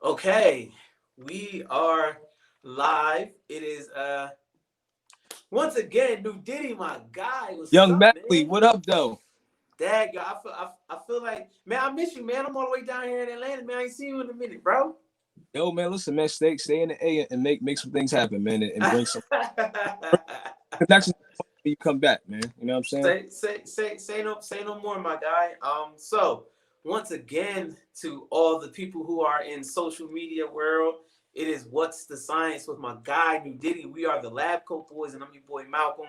Okay, we are live. It is once again New Diddy, my guy. What's Young up, Mally, man? what up, though? Dad, yo, I feel like, man, I miss you, man. I'm all the way down here in Atlanta, man. I ain't seen you in a minute, bro. Yo, man, listen, man, stay in the A and make some things happen, man, and bring some connections when you come back, man. You know what I'm saying? Say no more, my guy. So once again, to all the people who are in social media world, it is What's the Science with my guy New Diddy. We are the Lab Coat Boys, and I'm your boy Malcolm.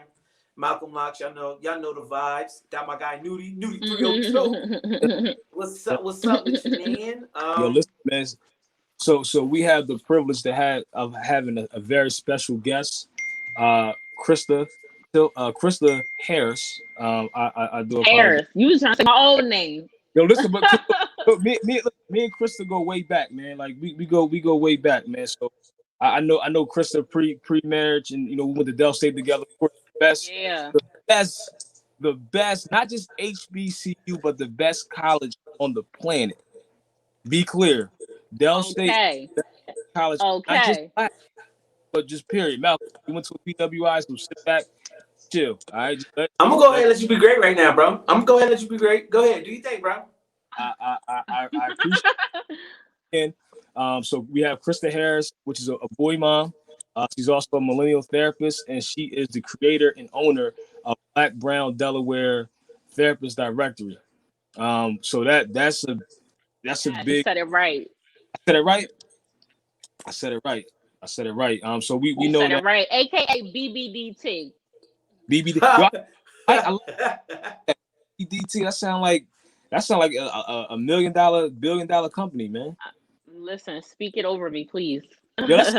Malcolm Locks, y'all know the vibes. Got my guy Nudie 302. What's up with you, man? Yo, listen, man. So we have the privilege of having a very special guest, Crysta, Crysta Harris. I do apologize. Harris. You was trying to say my old name. Yo, listen, but me and Crysta go way back, man. Like we go way back, man. So I know Crysta pre marriage, and we went to Del State together. Of course, Yeah. the best, the best, not just HBCU, but the best college on the planet. Be clear, Del State Okay. College, not just Okay. black, but just period. Malcolm, you went to a PWI, so sit back, chill. All right, just I'm gonna go ahead and let you be great right now, bro. I'm gonna go ahead and let you be great. Go ahead, do you think, bro? I appreciate it. So we have Crysta Harris, which is a boy mom. She's also a millennial therapist, and she is the creator and owner of Black Brown Delaware Therapist Directory. So that's a You big. said it right. I said it right. I said it right. I said it right. So we You know said it that right. AKA BBDT. BBD. Yo, I like BBDT. That sound like a $1 million, $1 billion company, man. Listen, speak it over me, please. Yo, that's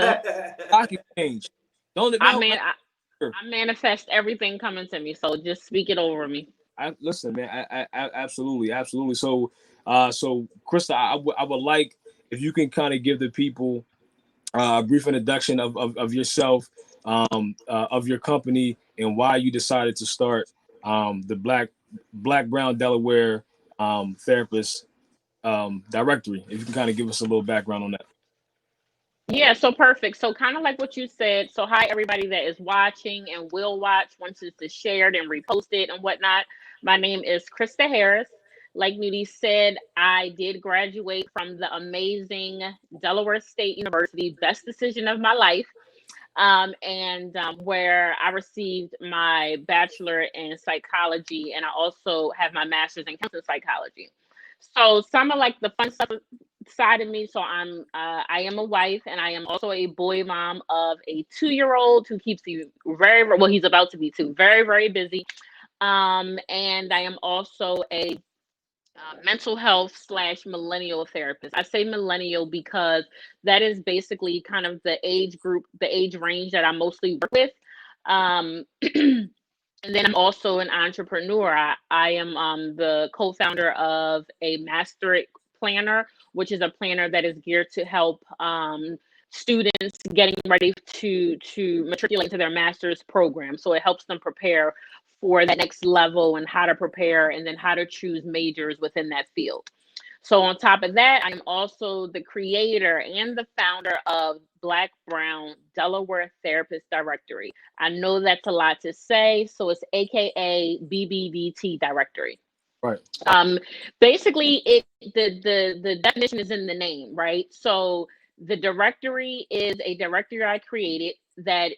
stock exchange. Don't it, I Mel? man, I, I manifest everything coming to me, so just speak it over me. Listen, man. Absolutely. So Crysta, I would like if you can kind of give the people a brief introduction of yourself, of your company, and why you decided to start the Black Brown Delaware Therapist Directory. If you can kind of give us a little background on that. Yeah, so perfect. So kind of like what you said. So hi everybody that is watching and will watch once this is shared and reposted and whatnot. My name is Crysta Harris. Like Nudie said, I did graduate from the amazing Delaware State University, best decision of my life, and where I received my bachelor in psychology, and I also have my master's in counseling psychology. So some of like the fun stuff side of me. So I am a wife, and I am also a boy mom of a 2-year old who keeps you very well. He's about to be two, very very busy. And I am also a mental health slash millennial therapist. I say millennial because that is basically kind of the age group, the age range that I mostly work with. Um, and then I'm also an entrepreneur. I am the co-founder of a master planner, which is a planner that is geared to help students getting ready to matriculate into their master's program. So it helps them prepare for that next level and how to prepare and then how to choose majors within that field. So on top of that, I'm also the creator and the founder of Black Brown Delaware Therapist Directory. I know that's a lot to say, so it's AKA BBDT Directory. Right. Um, Basically, the definition is in the name, right? So the directory is a directory I created that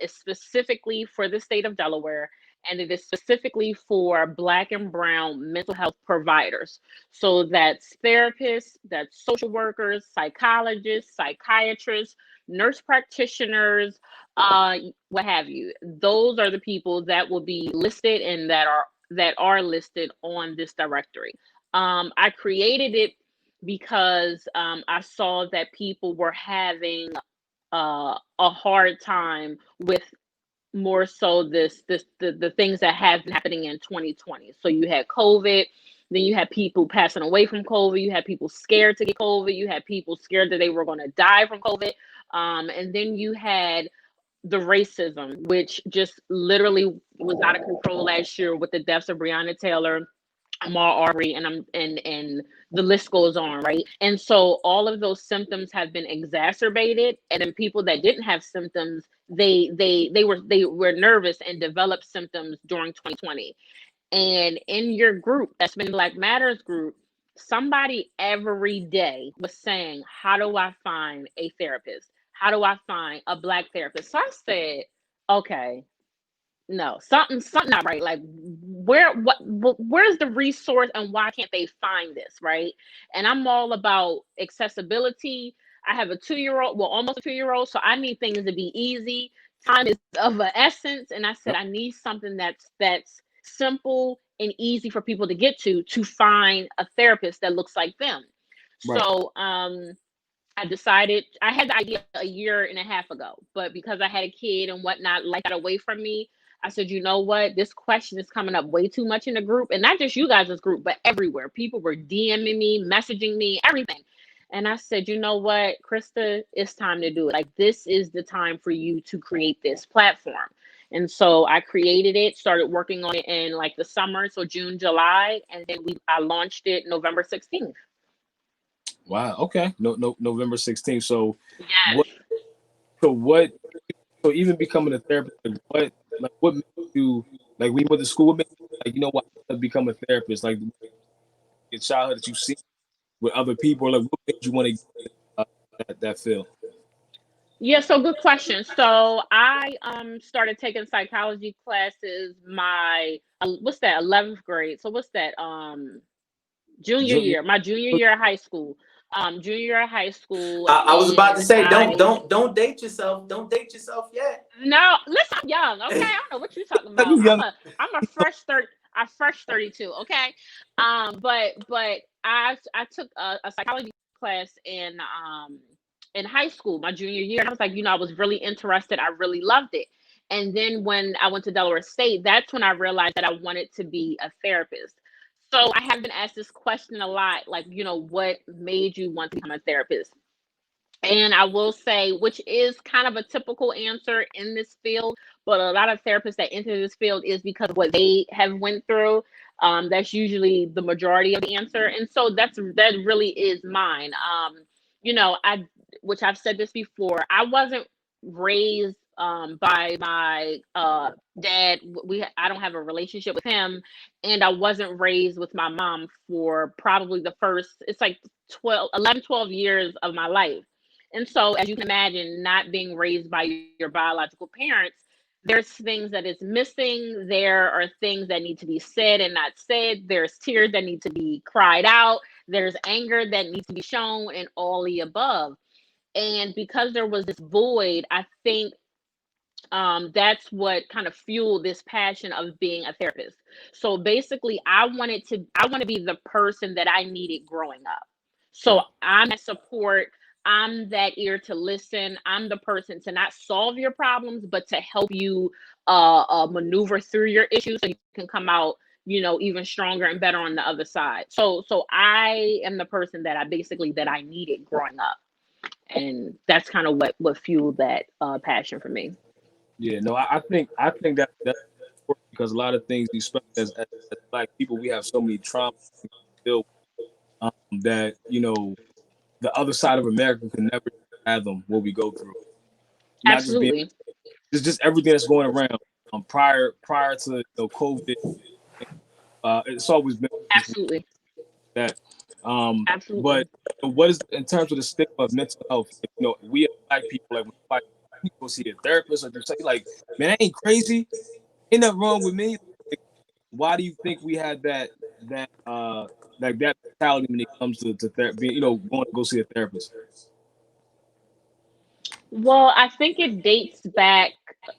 is specifically for the state of Delaware, and it is specifically for Black and Brown mental health providers. So that's therapists, that's social workers, psychologists, psychiatrists, nurse practitioners, what have you. Those are the people that will be listed and that are listed on this directory. I created it because I saw that people were having a hard time with more so the things that have been happening in 2020. So you had COVID, then you had people passing away from COVID, you had people scared to get COVID, you had people scared that they were going to die from COVID, and then you had the racism, which just literally was out of control last year with the deaths of Breonna Taylor, Amar Aubrey, and the list goes on, right? And so all of those symptoms have been exacerbated, and then people that didn't have symptoms, they were nervous and developed symptoms during 2020. And in your group, that's been Black Matters group, somebody every day was saying, how do I find a therapist? How do I find a Black therapist? So I said, okay, no, something not right. Like, where's the resource, and why can't they find this, right? And I'm all about accessibility. I have a 2 year old, well, almost a 2 year old, so I need things to be easy. Time is of an essence, and I said Yep. I need something that's simple and easy for people to get to find a therapist that looks like them. Right. So I decided, I had the idea a year and a half ago, but because I had a kid and whatnot, life got away from me. I said, you know what? This question is coming up way too much in the group, and not just you guys' group, but everywhere. People were DMing me, messaging me, everything. And I said, you know what, Crysta, it's time to do it. Like, this is the time for you to create this platform. And so I created it, started working on it in like the summer, so June, July, and then I launched it November 16th. Wow. Okay. No, no, November 16th. So Yes. what? So what? So even becoming a therapist, what made you, like, when you went to school, what made you, like, you know what, I want to become a therapist? Like, your childhood that you see with other people, like, what made you want to get that field? Yeah, so good question. So I started taking psychology classes my what's that, 11th grade. So what's that, junior Junior. year, my junior year of high school. Junior year of high school, I was about to and say, don't I don't don't date yourself. Don't date yourself yet. no, listen, I'm young, okay? I don't know what you're talking about. You young. I'm a fresh 32, okay? But I took a psychology class in high school, my junior year. And I was like, I was really interested. I really loved it. And then when I went to Delaware State, that's when I realized that I wanted to be a therapist. So I have been asked this question a lot, like, what made you want to become a therapist? And I will say, which is kind of a typical answer in this field, but a lot of therapists that enter this field is because of what they have went through. That's usually the majority of the answer, and so that really is mine. I, which I've said this before, I wasn't raised by my dad. I don't have a relationship with him, and I wasn't raised with my mom for probably the first, it's like 12 years of my life. And so, as you can imagine, not being raised by your biological parents, there's things that is missing. There are things that need to be said and not said. There's tears that need to be cried out. There's anger that needs to be shown, and all the above. And because there was this void, I think that's what kind of fueled this passion of being a therapist. So basically, I want to be the person that I needed growing up. So Okay. I'm that support. I'm that ear to listen. I'm the person to not solve your problems, but to help you maneuver through your issues so you can come out, even stronger and better on the other side. So I am the person that I needed growing up, and that's kind of what fueled that passion for me. Yeah. No, I think that's important because a lot of things, especially as Black people, we have so many traumas to deal with, that the other side of America can never fathom what we go through. Not just being, Absolutely. it's just everything that's going around. Prior to COVID, it's always been Absolutely. that. But Absolutely. what is, in terms of the stigma of mental health? We as Black people, like we go see a therapist, or just say, like, man, that ain't crazy. Ain't nothing wrong with me. Like, why do you think we had that mentality when it comes to therapy? Going to go see a therapist. Well, I think it dates back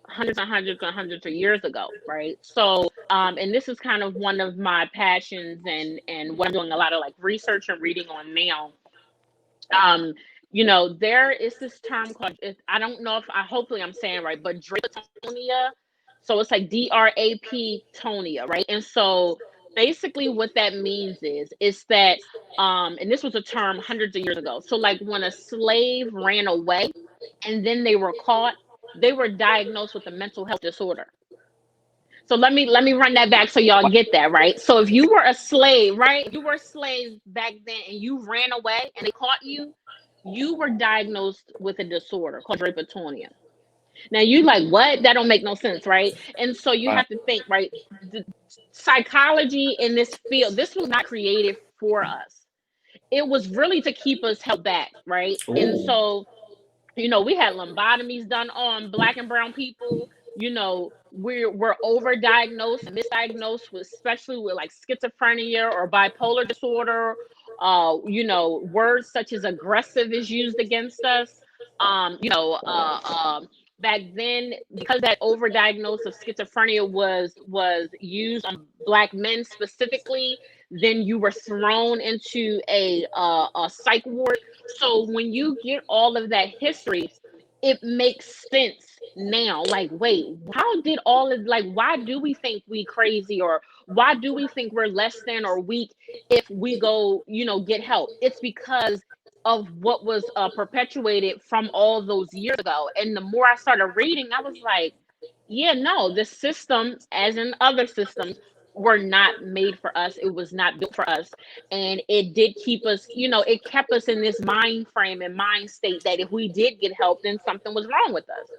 hundreds and hundreds and hundreds of years ago, right? So, and this is kind of one of my passions, and what I'm doing a lot of like research and reading on now. Um, there is this term called, I don't know if hopefully I'm saying right, but Drapotonia. So it's like DRAP tonia, right? And so basically what that means is that, and this was a term hundreds of years ago. So like when a slave ran away and then they were caught, they were diagnosed with a mental health disorder. So let me run that back so y'all get that, right? So if you were a slave, right? You were a slave back then and you ran away and they caught you, you were diagnosed with a disorder called drapetomania. Now you like, what? That don't make no sense, right? And so you Wow. have to think, right? The psychology in this field, this was not created for us. It was really to keep us held back, right? And Ooh. so we had lobotomies done on Black and brown people. We're overdiagnosed and misdiagnosed with, especially with like schizophrenia or bipolar disorder. Words such as aggressive is used against us. Back then, because that overdiagnosis of schizophrenia was used on Black men specifically, then you were thrown into a psych ward. So when you get all of that history, it makes sense now. Like, wait, how did all of, like, why do we think we crazy, or why do we think we're less than or weak if we go, get help? It's because of what was perpetuated from all those years ago. And the more I started reading, I was like, yeah, no, the system, as in other systems, were not made for us. It was not built for us. And it did keep us, it kept us in this mind frame and mind state that if we did get help, then something was wrong with us.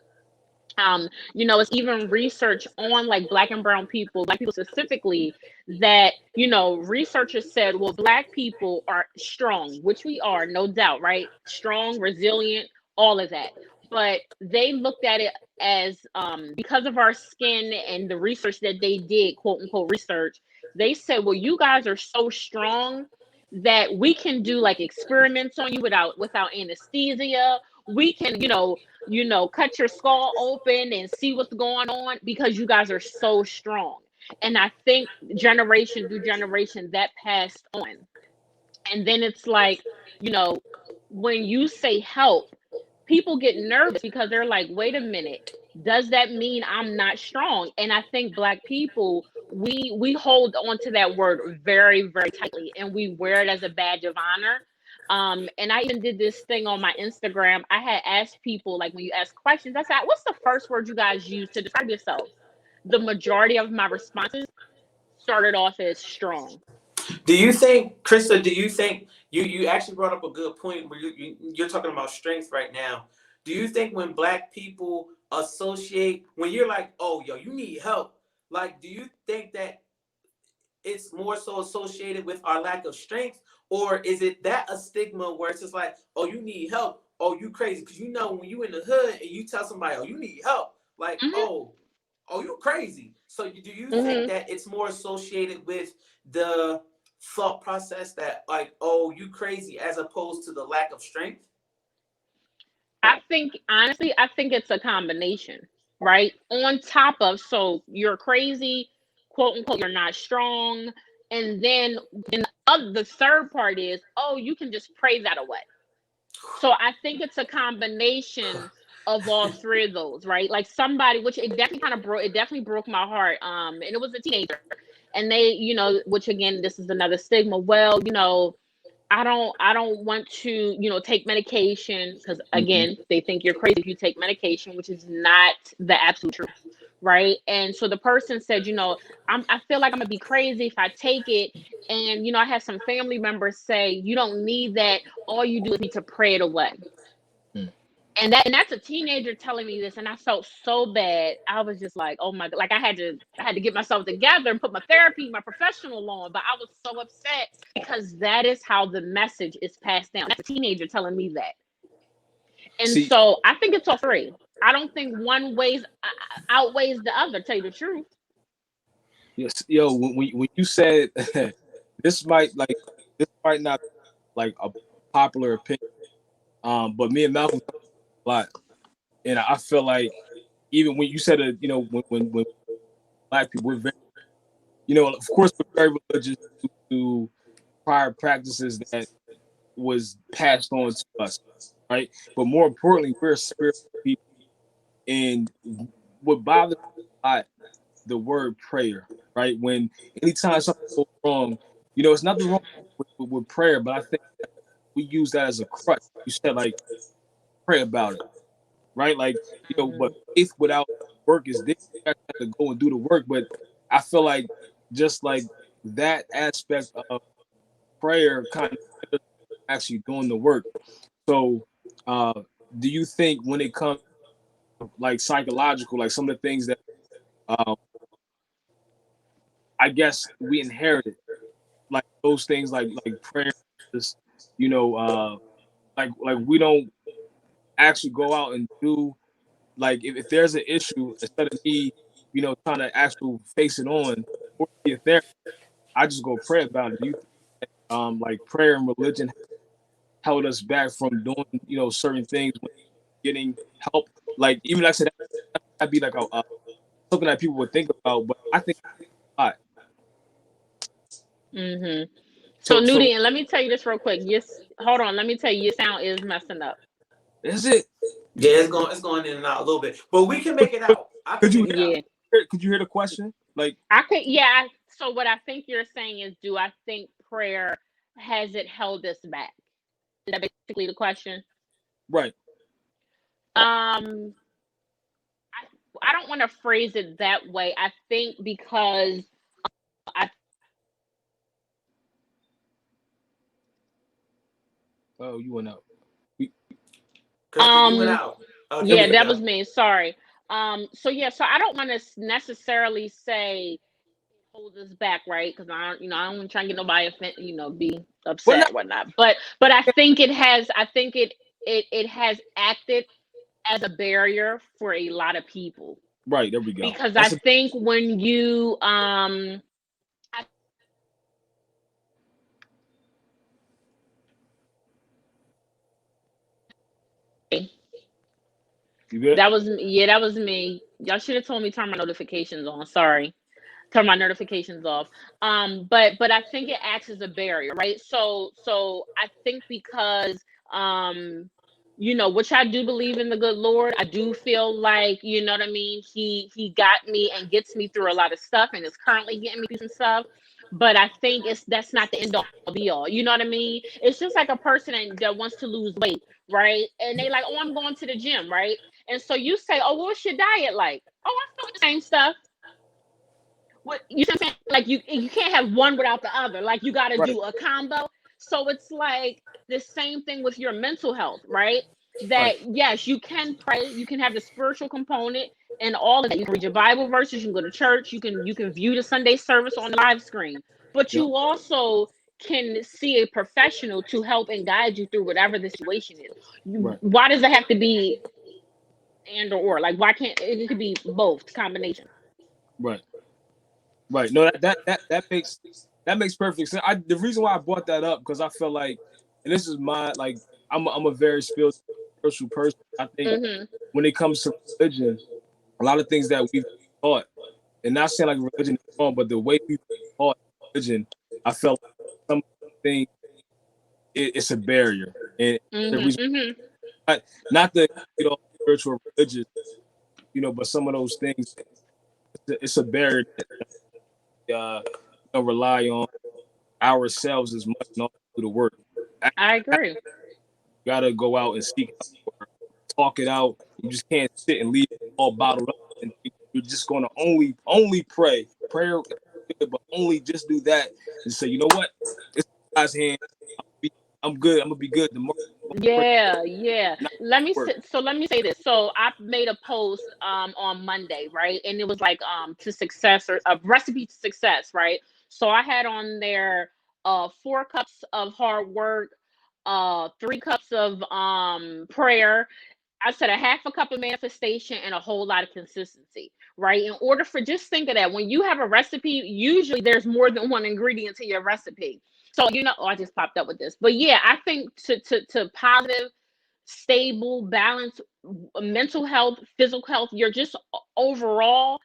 It's even research on like Black people specifically, that, researchers said, well, Black people are strong, which we are, no doubt, right? Strong, resilient, all of that. But they looked at it as, because of our skin and the research that they did, quote unquote research, they said, well, you guys are so strong that we can do like experiments on you without anesthesia. We can, cut your skull open and see what's going on because you guys are so strong. And I think generation through generation that passed on. And then it's like, you know, when you say help, people get nervous because they're like, wait a minute, does that mean I'm not strong? And I think Black people, we hold on to that word very, very tightly, and we wear it as a badge of honor. And I even did this thing on my Instagram. I had asked people, like, when you ask questions, I said, what's the first word you guys use to describe yourself? The majority of my responses started off as strong. Do you think, Crysta? Do you think you actually brought up a good point where you're talking about strength right now? Do you think when Black people associate, when you're like, oh, yo, you need help, like, do you think that it's more so associated with our lack of strength, or is it that a stigma where it's just like, oh, you need help, oh, you crazy? Because when you in the hood and you tell somebody, oh, you need help, like, Mm-hmm. oh, you crazy. So do you think Mm-hmm. that it's more associated with the thought process that, like, oh, you crazy, as opposed to the lack of strength? I think, honestly, I think it's a combination, right? On top of, so you're crazy, quote unquote, you're not strong. And then the third part is, oh, you can just pray that away. So I think it's a combination of all three of those, right? Like somebody, which it definitely broke my heart. And it was a teenager. And they, which again, this is another stigma. Well, I don't want to, take medication because Mhm. again, they think you're crazy if you take medication, which is not the absolute truth, right? And so the person said, I feel like I'm gonna be crazy if I take it. And I had some family members say, you don't need that. All you do is need to pray it away. Mm. And that's a teenager telling me this, and I felt so bad. I was just like, oh my god, like I had to get myself together and put my therapy, my professional on. But I was so upset because that is how the message is passed down. That's a teenager telling me that. And See, so I think it's all three. I don't think one outweighs the other, tell you the truth. yes, yo, when you said this might not like a popular opinion, but me and Malcolm talk a lot, and I feel like even when you said it, when Black people, we're very, of course, we're very religious to prior practices that was passed on to us, right? But more importantly, we're spiritual people, and what bothers me a lot, the word prayer, right? When anytime something goes wrong, it's nothing wrong with prayer, but I think we use that as a crutch. You said like pray about it, right? Like, but faith without work is dead. to go and do the work. But I feel like just like that aspect of prayer kind of actually doing the work. So, do you think when it comes to like psychological, like some of the things that um, I guess we inherited, like those things like prayer, just, you know, like we don't actually go out and do, like if there's an issue, instead of me, trying to actually face it on or be a therapist, I just go pray about it. Do you think like prayer and religion held us back from doing, certain things, when getting help? Like even like I said, that'd be like a something that people would think about, but I think a lot. Mm-hmm. So So Nudie, and let me tell you this real quick. Yes, hold on. Let me tell you, your sound is messing up. is it? Yeah, it's going in and out a little bit, but we can make it out. I can Could you make it out. Yeah, could you hear the question? Like, I could. Yeah. So what I think you're saying is, do I think prayer has it held us back? Is that basically the question? right? Um, I don't want to phrase it that way. I think because I Oh, you went out. Krista, you went um out. Oh, there yeah, we that was go. me. Sorry. So yeah, so I don't want to necessarily say hold us back, right? Because I don't want to try and get nobody be Well, upset not or whatnot. But I think it has. I think it has acted as a barrier for a lot of people right. There we go. because I That's a think when you you good. that was yeah, that was me. Y'all should have told me to turn my notifications on. Sorry. Turn my notifications off. But I think it acts as a barrier, right? So I think because um which I do believe in the good Lord. I do feel like, you know what I mean, he got me and gets me through a lot of stuff and is currently getting me through some stuff. But I think that's not the end all be all. You know what I mean? It's just like a person that wants to lose weight, right? And they like, oh, I'm going to the gym, right? And so you say, oh, what's your diet like? Oh, I'm doing the same stuff. What you see what I'm saying? Like you can't have one without the other. Like you got to Right. do a combo. So it's like the same thing with your mental health, right? Right. That yes, you can pray, you can have the spiritual component and all of that. You can read your Bible verses, you can go to church, you can view the Sunday service on the live screen, but Yep. you also can see a professional to help and guide you through whatever the situation is. Right. Why does it have to be and or like why can't it could be both combination? Right. Right. No, that makes perfect sense. The reason why I brought that up, because I feel like, and this is my like, I'm a very spiritual person. I think Mm-hmm. when it comes to religion, a lot of things that we've taught, and not saying like religion is wrong, but the way we taught religion, I felt like some things it's a barrier, and the reason, Mm-hmm. Mm-hmm. not the spiritual or religious, but some of those things, it's a barrier that don't rely on ourselves as much and also do the work. I I agree. gotta go out and seek help or talk it out. You just can't sit and leave it all bottled up and think you're just gonna only pray. Prayer is good, but only just do that and say, you know what? It's God's hand. I'm good. I'm gonna be good tomorrow. Pray, Yeah, yeah. not work. Let me say this. So I made a post on Monday, right? And it was like to success or a recipe to success, right? So I had on there 4 cups of hard work, 3 cups of prayer. I said a half a cup of manifestation and a whole lot of consistency, right? In order for just think of that, when you have a recipe, usually there's more than one ingredient to your recipe. So oh, I just popped up with this, but yeah, I think to positive, stable, balanced mental health, physical health, you're just overall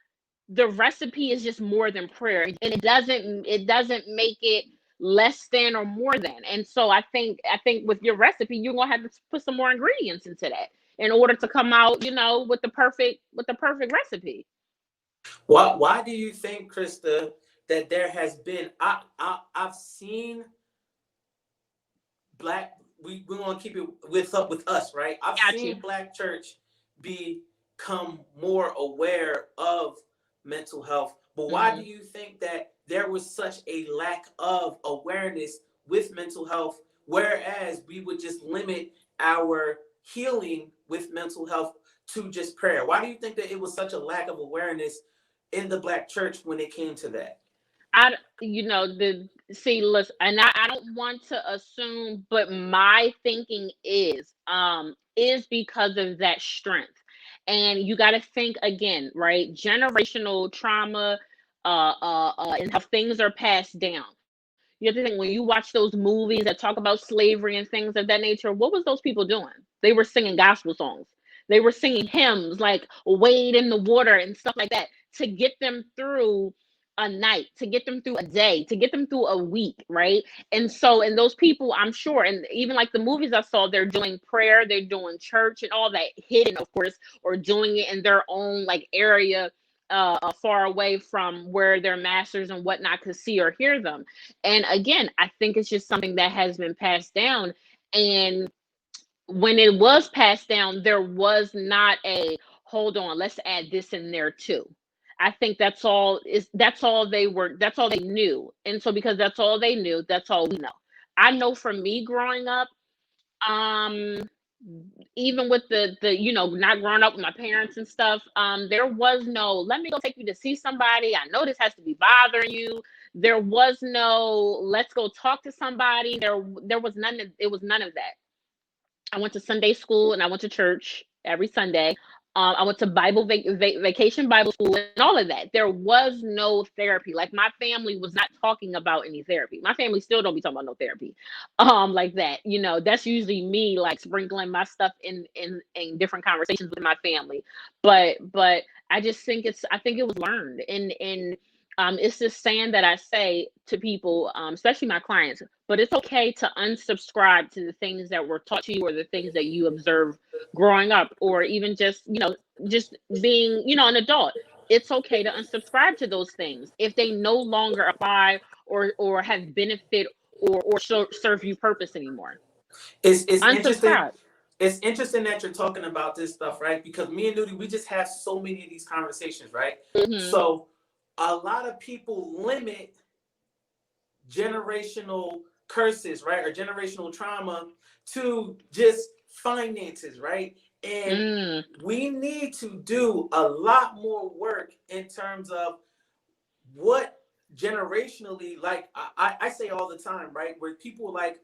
the recipe is just more than prayer, and it doesn't make it less than or more than. And so I think with your recipe you're gonna have to put some more ingredients into that in order to come out with the perfect recipe. Why do you think, Krista, that there has been? I've seen black. We want to keep it with us, right? I've Got you. seen black church become more aware of mental health. But why do you think that there was such a lack of awareness with mental health, whereas we would just limit our healing with mental health to just prayer? Why do you think that it was such a lack of awareness in the Black church when it came to that? I, listen, and I don't want to assume, but my thinking is because of that strength. And you got to think again, right? Generational trauma, and how things are passed down. You have to think, when you watch those movies that talk about slavery and things of that nature, what was those people doing? They were singing gospel songs. They were singing hymns like "Wade in the Water" and stuff like that to get them through a night, to get them through a day, to get them through a week, right? And those people, I'm sure, and even like the movies I saw, they're doing prayer, they're doing church and all that hidden, of course, or doing it in their own like area, far away from where their masters and whatnot could see or hear them. And again, I think it's just something that has been passed down. And when it was passed down, there was not a hold on, let's add this in there too. I think that's all they knew. And so because that's all they knew, that's all we know. I know for me growing up, um even with the not growing up with my parents and stuff, there was no let me go take you to see somebody, I know this has to be bothering you. There was no let's go talk to somebody. There was none of it was none of that. I went to Sunday school and I went to church every Sunday. I went to vacation Bible school and all of that. There was no therapy. Like my family was not talking about any therapy. My family still don't be talking about no therapy, like that. That's usually me like sprinkling my stuff in different conversations with my family. But I think it was learned, and it's this saying that I say to people, especially my clients, but it's okay to unsubscribe to the things that were taught to you or the things that you observe growing up, or even just being, an adult. It's okay to unsubscribe to those things if they no longer apply or have benefit or serve you purpose anymore. It's interesting. Unsubscribe. It's interesting that you're talking about this stuff, right? Because me and Nudie, we just have so many of these conversations, right? Mm-hmm. So a lot of people limit generational curses, right, or generational trauma to just finances, right? And we need to do a lot more work in terms of what generationally, like I say all the time, right, where people like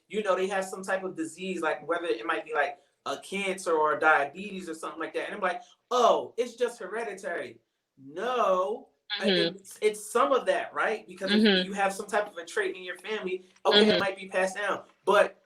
they have some type of disease, like whether it might be like a cancer or a diabetes or something like that, and I'm like, oh, it's just hereditary. No, it's some of that, right? Because if you have some type of a trait in your family, okay, it might be passed down. But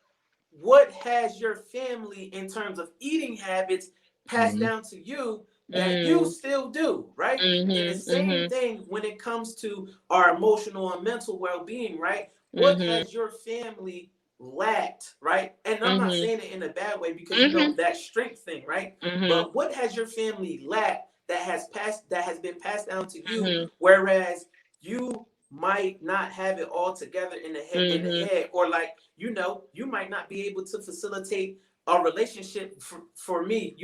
what has your family in terms of eating habits passed down to you that you still do, right? And the same thing when it comes to our emotional and mental well-being, right? What has your family lacked, right? And I'm not saying it in a bad way, because that strength thing, right? But what has your family lacked that has been passed down to you, whereas you might not have it all together in the head, or like you might not be able to facilitate a relationship for me,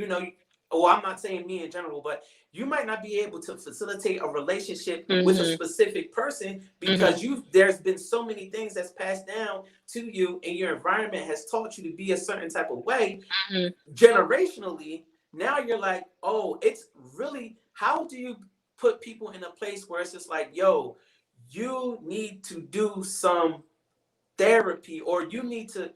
well, I'm not saying me in general, but you might not be able to facilitate a relationship with a specific person because there's been so many things that's passed down to you, and your environment has taught you to be a certain type of way generationally. Now you're like, oh, it's really, how do you put people in a place where it's just like, yo, you need to do some therapy, or you need to,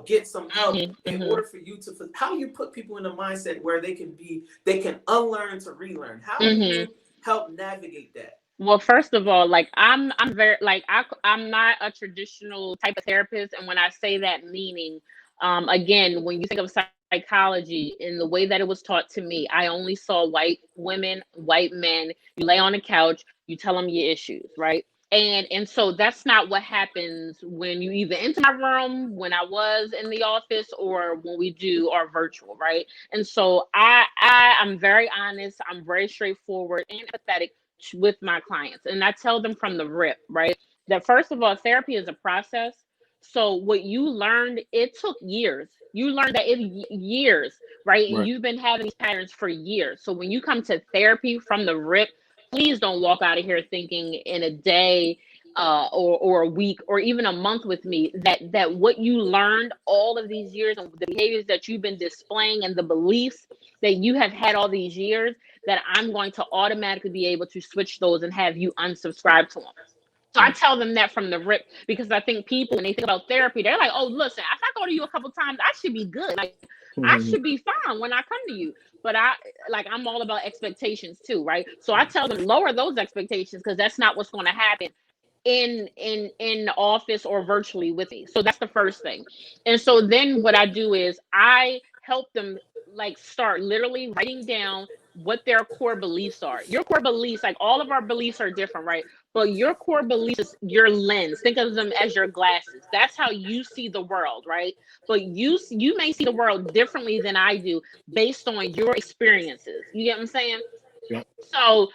get some help in order for you to, how do you put people in a mindset where they can unlearn to relearn? How do you help navigate that? Well, first of all, like I'm very like I'm not a traditional type of therapist, and when I say that, meaning, again, when you think of psychology in the way that it was taught to me, I only saw white women, white men. You lay on a couch, you tell them your issues, right? And so that's not what happens when you either enter my room when I was in the office or when we do our virtual, right? And so I'm very honest, I'm very straightforward and empathetic with my clients. And I tell them from the rip, right? That first of all, therapy is a process. So what you learned, it took years. You learned that years, right? And you've been having these patterns for years. So when you come to therapy from the rip, please don't walk out of here thinking in a day or a week or even a month with me that what you learned all of these years and the behaviors that you've been displaying and the beliefs that you have had all these years, that I'm going to automatically be able to switch those and have you unsubscribe to them. So I tell them that from the rip, because I think people, when they think about therapy, they're like, oh, listen, if I go to you a couple times, I should be good. Like, I should be fine when I come to you. But I'm all about expectations too, right? So I tell them, lower those expectations, because that's not what's going to happen in the office or virtually with me. So that's the first thing. And so then what I do is I help them like start literally writing down what their core beliefs are. Your core beliefs, like all of our beliefs are different, right? But your core beliefs is your lens. Think of them as your glasses. That's how you see the world, right? But you may see the world differently than I do based on your experiences. You get what I'm saying? Yeah. So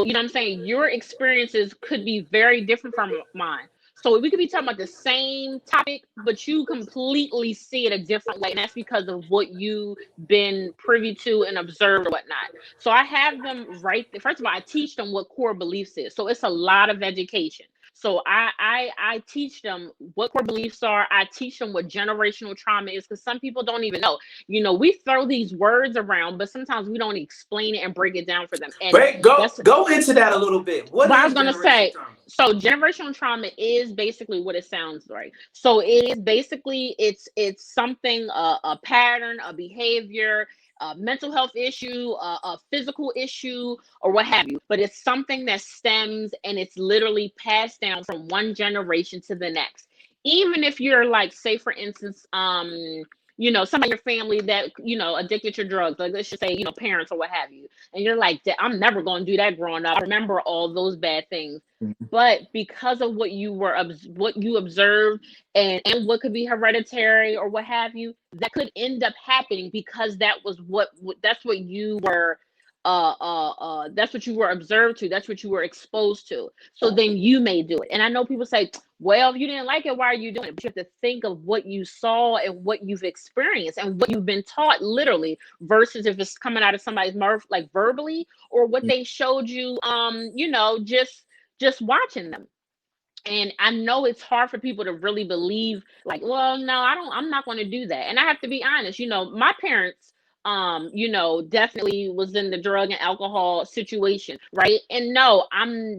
you know what I'm saying? Your experiences could be very different from mine. So we could be talking about the same topic, but you completely see it a different way. And that's because of what you've been privy to and observed or whatnot. So I have them first of all, I teach them what core beliefs is. So it's a lot of education. So I teach them what core beliefs are. I teach them what generational trauma is, because some people don't even know. You know, we throw these words around, but sometimes we don't explain it and break it down for them. And go into that a little bit. What I is was gonna generational say, trauma? so generational trauma is basically what it sounds like. So it is basically it's something, a pattern, a behavior, a mental health issue, a physical issue, or what have you. But it's something that stems and it's literally passed down from one generation to the next. Even if you're like, say for instance, you know, somebody in your family that, you know, addicted to drugs, like let's just say, you know, parents or what have you. And you're like, I'm never going to do that growing up. I remember all those bad things. But because of what you observed and what could be hereditary or what have you, that could end up happening because that's what you were that's what you were observed to, that's what you were exposed to. So then you may do it. And I know people say, well, if you didn't like it, why are you doing it? But you have to think of what you saw and what you've experienced and what you've been taught literally, versus if it's coming out of somebody's mouth like verbally, or what they showed you you know, just watching them. And I know it's hard for people to really believe, like, well, no, I'm not going to do that. And I have to be honest, you know, my parents, you know, definitely was in the drug and alcohol situation, right? And no,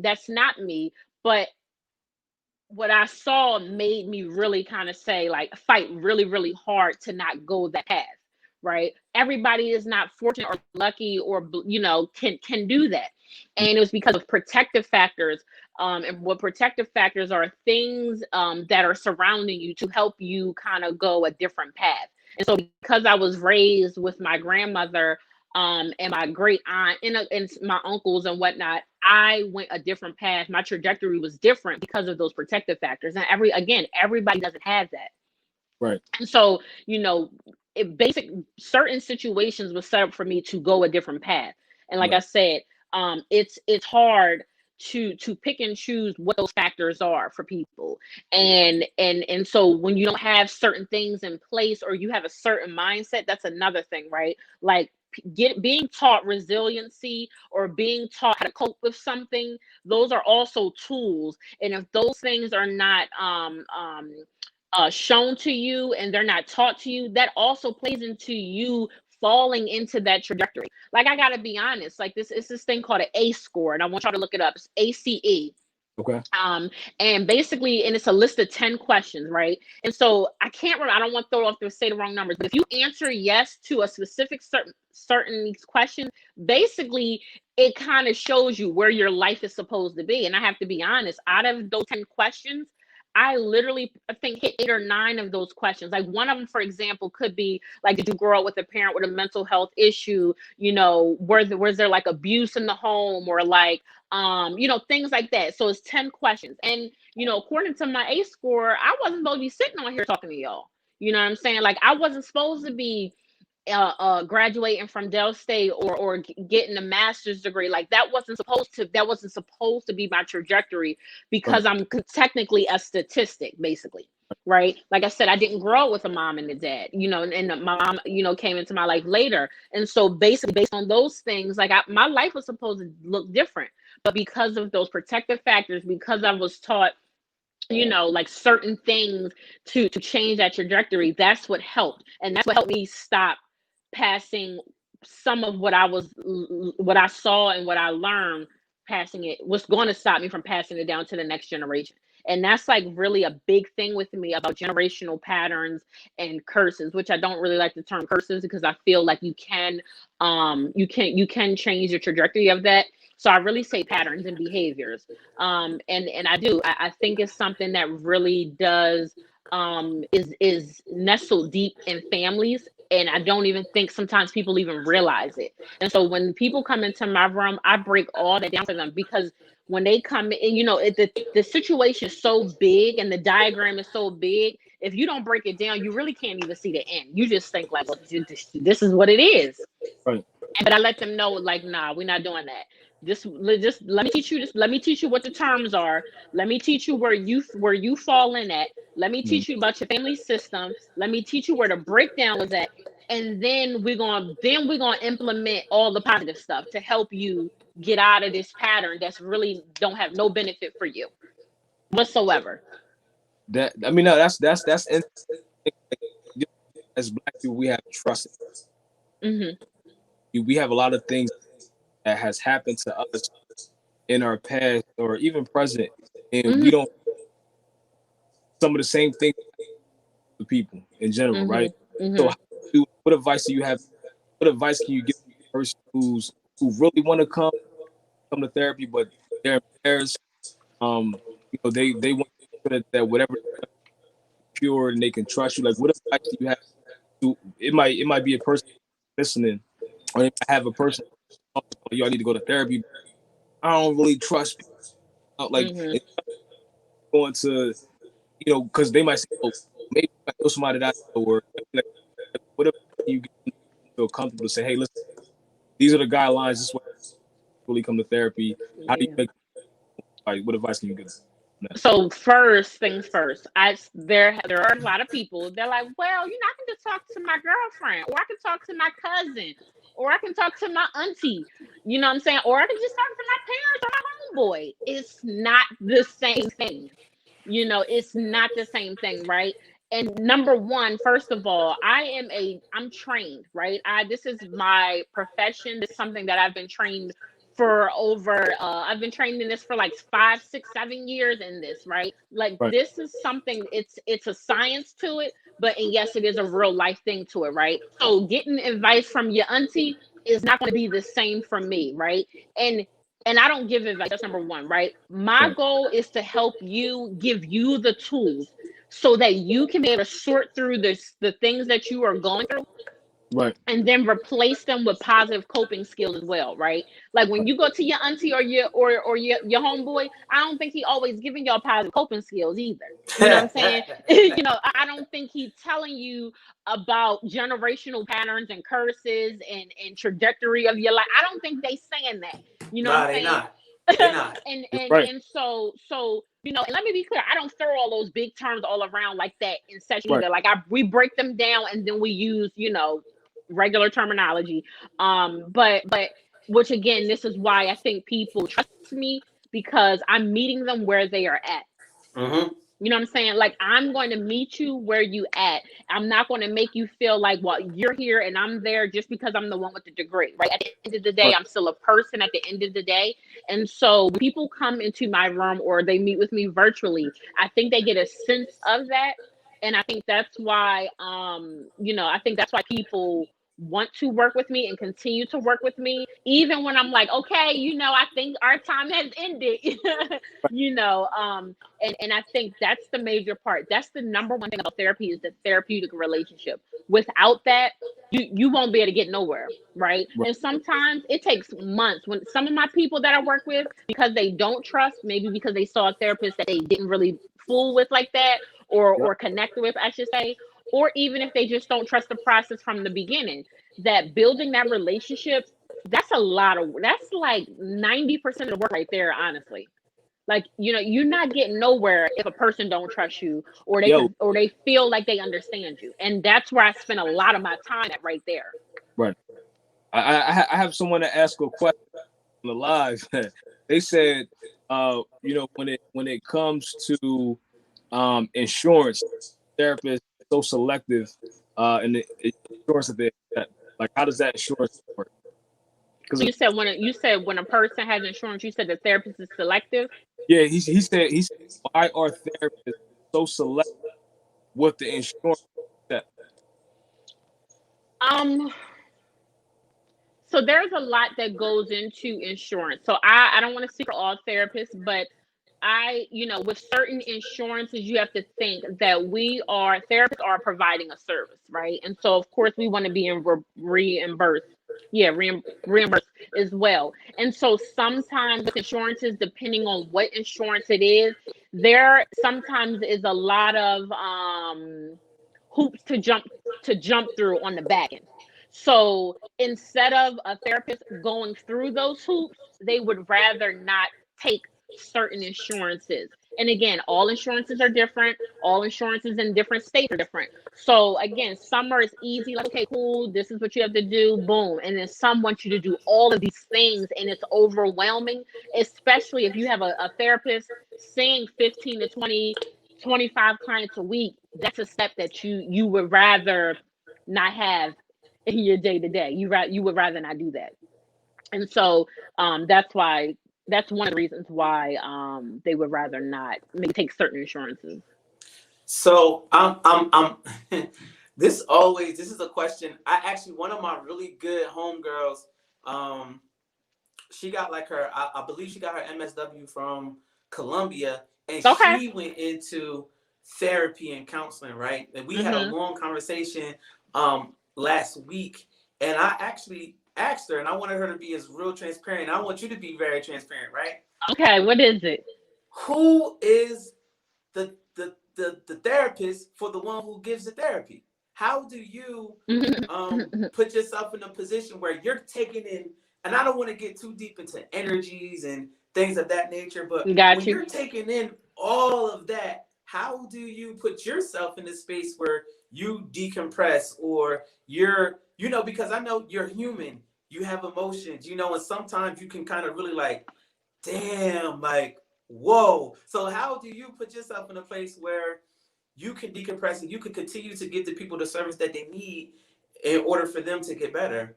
that's not me. But what I saw made me really kind of say, like, fight really, really hard to not go that path, right? Everybody is not fortunate or lucky or, you know, can do that. And it was because of protective factors. And what protective factors are, things that are surrounding you to help you kind of go a different path. And so because I was raised with my grandmother and my great aunt and my uncles and whatnot, I went a different path. My trajectory was different because of those protective factors. And everybody doesn't have that. Right. And so, you know, certain situations was set up for me to go a different path. And like I said, it's hard to pick and choose what those factors are for people. And so when you don't have certain things in place, or you have a certain mindset, that's another thing, right? Like being taught resiliency or being taught how to cope with something, those are also tools. And if those things are not shown to you and they're not taught to you, that also plays into you falling into that trajectory. Like, I gotta be honest, like this thing called an ACE score, and I want y'all to look it up. It's ACE. Okay. And basically, and it's a list of 10 questions, right? And so I can't remember, I don't want to throw off to say the wrong numbers, but if you answer yes to a specific certain question, basically it kind of shows you where your life is supposed to be. And I have to be honest, out of those 10 questions, I literally, I think, hit 8 or 9 of those questions. Like one of them, for example, could be like, did you grow up with a parent with a mental health issue? You know, was there like abuse in the home, or like, you know, things like that. So it's 10 questions. And, you know, according to my ACE score, I wasn't supposed to be sitting on here talking to y'all. You know what I'm saying? Like, I wasn't supposed to be graduating from Dell State or getting a master's degree. Like that wasn't supposed to be my trajectory, because I'm technically a statistic, basically, right? Like I said, I didn't grow up with a mom and a dad, you know, and my mom, you know, came into my life later. And so basically, based on those things, like my life was supposed to look different. But because of those protective factors, because I was taught, like certain things to change that trajectory, that's what helped. And that's what helped me stop passing some of what I saw and what I learned. Passing it was going to stop me from passing it down to the next generation. And that's like really a big thing with me about generational patterns and curses, which I don't really like the term curses, because I feel like you can change the trajectory of that. So I really say patterns and behaviors. And I think it's something that really does is nestled deep in families. And I don't even think sometimes people even realize it. And so when people come into my room, I break all that down for them, because when they come in, the situation is so big and the diagram is so big. If you don't break it down, you really can't even see the end. You just think like, well, this is what it is. Right. But I let them know, like, nah, we're not doing that. Just let me teach you this. Let me teach you what the terms are. Let me teach you where you fall in at. Let me teach you about your family system. Let me teach you where the breakdown is at. And then we're gonna implement all the positive stuff to help you get out of this pattern that's really don't have no benefit for you whatsoever. That, I mean, no, that's interesting. As Black people, we have trust. We have a lot of things that has happened to us in our past or even present, and we don't some of the same things to people in general, right? So, what advice do you have? What advice can you give a person who really want to come to therapy, but they're embarrassed? They want that whatever pure and they can trust you. Like, what advice do you have? It might be a person listening, or they might have a person. Oh, y'all need to go to therapy. I don't really trust people. Like going to, because they might say, oh, maybe I know somebody that I know, or like, whatever you feel comfortable to say, hey, listen, these are the guidelines. This is why you really come to therapy. How do you make? Like, what advice can you give? So first things first, there are a lot of people. They're like, well, I can just talk to my girlfriend, or I can talk to my cousin, or I can talk to my auntie. You know what I'm saying? Or I can just talk to my parents or my homeboy. It's not the same thing. It's not the same thing, right? And number one, first of all, I'm trained, right? This is my profession. This is something that I've been trained for over I've been trained in this for like 5, 6, 7 years in this, right? Like Right. this is something, it's a science to it, but and yes, it is a real life thing to it, right? So getting advice from your auntie is not going to be the same from me, right? And I don't give advice. That's number one, right? My goal is to help you, give you the tools so that you can be able to sort through the things that you are going through, Right. and then replace them with positive coping skills as well, right? Like when you go to your auntie or your homeboy, I don't think he always giving y'all positive coping skills either. You know what I'm saying? I don't think he's telling you about generational patterns and curses and trajectory of your life. I don't think they saying that. You know what I'm They saying? not. They not. And so and let me be clear, I don't throw all those big terms all around like that in session either. Like we break them down and then we use regular terminology. But which again, this is why I think people trust me, because I'm meeting them where they are at. You know what I'm saying? Like, I'm going to meet you where you at. I'm not going to make you feel like, well, you're here and I'm there just because I'm the one with the degree, right? At the end of the day, I'm still a person at the end of the day. And so when people come into my room or they meet with me virtually, I think they get a sense of that. And I think that's why, I think that's why people want to work with me and continue to work with me, even when I'm like, okay, I think our time has ended, and I think that's the major part. That's the number one thing about therapy, is the therapeutic relationship. Without that, you won't be able to get nowhere, right? And sometimes it takes months. When some of my people that I work with, because they don't trust, maybe because they saw a therapist that they didn't really fool with like that, or connect with, I should say, or even if they just don't trust the process from the beginning, that building that relationship, that's like 90% of the work right there, honestly. Like, you're not getting nowhere if a person don't trust you, or they feel like they understand you. And that's where I spend a lot of my time at right there. Right. I have someone to ask a question on the live. they said, when it comes to insurance, therapists are so selective in the insurance that they accept. Like, how does that insurance work? So you said when a person has insurance, you said the therapist is selective. Yeah, he said why are therapists so selective with the insurance that Um, so there's a lot that goes into insurance. So I don't want to speak for all therapists, but with certain insurances, you have to think that therapists are providing a service, right? And so, of course, we want to be reimbursed. Yeah, reimbursed as well. And so sometimes with insurances, depending on what insurance it is, there sometimes is a lot of hoops to jump through on the back end. So instead of a therapist going through those hoops, they would rather not take certain insurances. And again, all insurances are different. All insurances in different states are different. So again, some are easy, like, okay, cool, this is what you have to do, boom. And then some want you to do all of these things, and it's overwhelming, especially if you have a therapist seeing 15 to 20, 25 clients a week. That's a step that you would rather not have in your day to day. You would rather not do that. And so that's one of the reasons why they would rather not maybe take certain insurances. So I'm this is a question. I actually, one of my really good homegirls, um, she got like I believe she got her MSW from Columbia, and Okay. she went into therapy and counseling, right? And we had a Mm-hmm. long conversation last week, and I actually asked her, and I wanted her to be as real transparent. I want you to be very transparent, right? Okay, what is it? Who is the therapist for the one who gives the therapy? How do you put yourself in a position where you're taking in, and I don't want to get too deep into energies and things of that nature, but Got when you. you're taking in all of that, how do you put yourself in a space where you decompress, or because I know you're human, you have emotions, and sometimes you can kind of really like, damn, like, whoa. So how do you put yourself in a place where you can decompress and you can continue to give the people the service that they need in order for them to get better?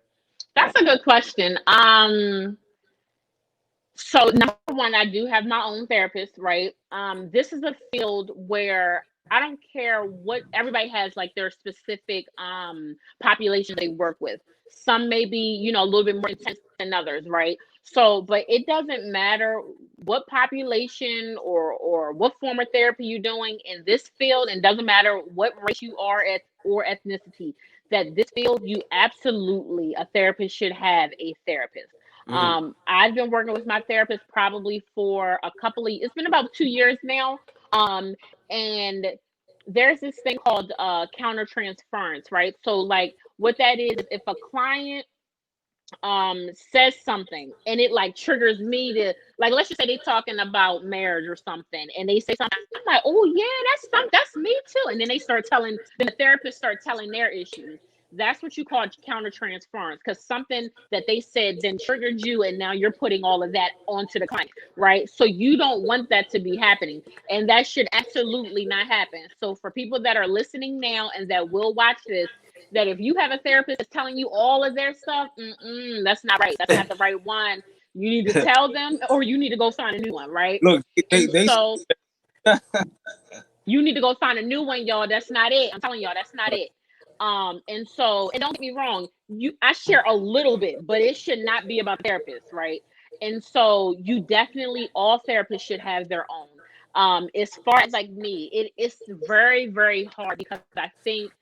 That's a good question. So number one, I do have my own therapist, right? This is a field where I don't care what everybody has, like their specific population they work with. Some may be, a little bit more intense than others, right? So, but it doesn't matter what population or what form of therapy you're doing in this field, and doesn't matter what race you are at or ethnicity. That this field, you absolutely a therapist should have a therapist. Mm. I've been working with my therapist probably for it's been about 2 years now. And there's this thing called counter transference, right? So like what that is if a client says something and it like triggers me to, like, let's just say they talking about marriage or something, and they say something, I'm like, oh yeah, that's me too. And then then the therapist start telling their issues. That's what you call counter transference, because something that they said then triggered you, and now you're putting all of that onto the client, right? So you don't want that to be happening, and that should absolutely not happen. So for people that are listening now and that will watch this, that if you have a therapist that's telling you all of their stuff, that's not right. That's not the right one. You need to tell them, or you need to go find a new one, right? look And they so you need to go find a new one, y'all. That's not it. I'm telling y'all, that's not it. And don't get me wrong, I share a little bit, but it should not be about therapists, right? And so you definitely, all therapists should have their own. As far as like me, it's very, very hard because I think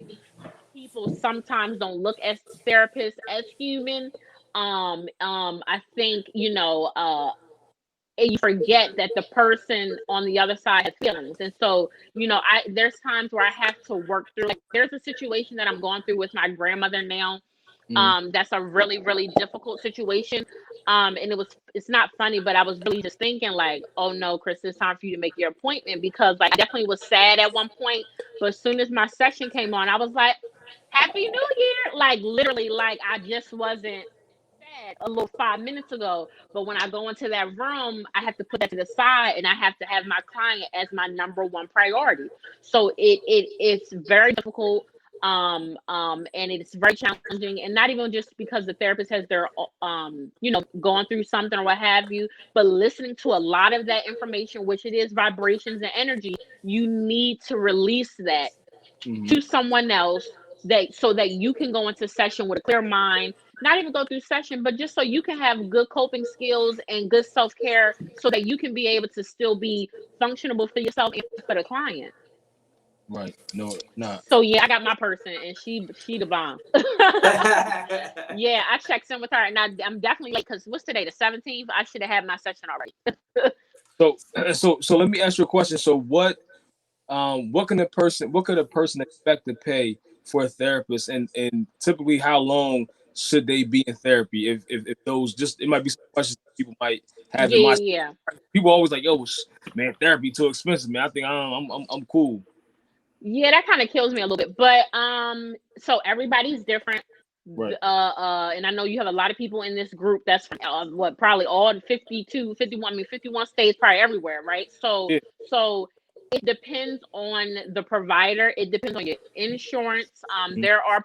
people sometimes don't look at therapists as human. I think, and you forget that the person on the other side has feelings. And so, there's times where I have to work through, like, there's a situation that I'm going through with my grandmother now. That's a really, really difficult situation. And it's not funny, but I was really just thinking like, oh no, Chris, it's time for you to make your appointment, because like I definitely was sad at one point, but as soon as my session came on, I was like, Happy New Year. Like literally, like I just wasn't that a little 5 minutes ago. But when I go into that room, I have to put that to the side, and I have to have my client as my number one priority. So it's very difficult. And it's very challenging, and not even just because the therapist has their gone through something or what have you, but listening to a lot of that information, which it is vibrations and energy, you need to release that to someone else, that so that you can go into session with a clear mind, not even go through session, but just so you can have good coping skills and good self-care, so that you can be able to still be functionable for yourself and for the client. Right. No, not. So yeah, I got my person, and she the bomb. Yeah, I checked in with her, and I'm definitely late because what's today, the 17th? I should have had my session already. So let me ask you a question. So what could a person expect to pay for a therapist, and typically how long should they be in therapy? If those, just, it might be some questions that people might have in my. Yeah. People always like, yo, man, therapy too expensive, man. I think I'm cool. Yeah, that kind of kills me a little bit, but so everybody's different. Right. And I know you have a lot of people in this group that's from probably all 52, 51, I mean 51 states, probably everywhere, right? So Yeah. so it depends on the provider. It depends on your insurance. There are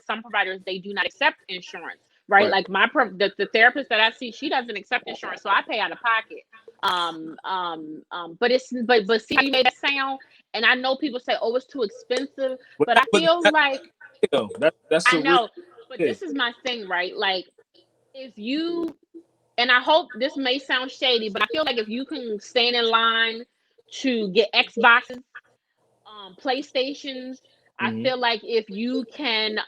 some providers, they do not accept insurance, right? Like the therapist that I see, she doesn't accept insurance, so I pay out of pocket. But see how you made that sound? And I know people say, oh, it's too expensive, but I feel like, that's I the real. know, but this is my thing, right? Like, if you, and I hope this may sound shady, but I feel like if you can stand in line to get Xboxes, PlayStations, I feel like if you can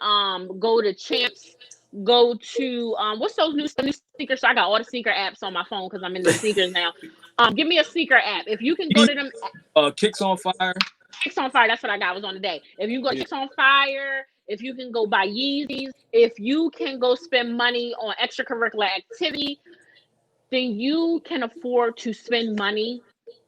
go to Champs, go to what's those new sneakers? So I got all the sneaker apps on my phone because I'm in the sneakers now. Give me a sneaker app. If you can go to them, Kicks on Fire. Kicks on Fire, that's what I got, was on the day. If you go Kicks on Fire, if you can go buy Yeezys, if you can go spend money on extracurricular activity, then you can afford to spend money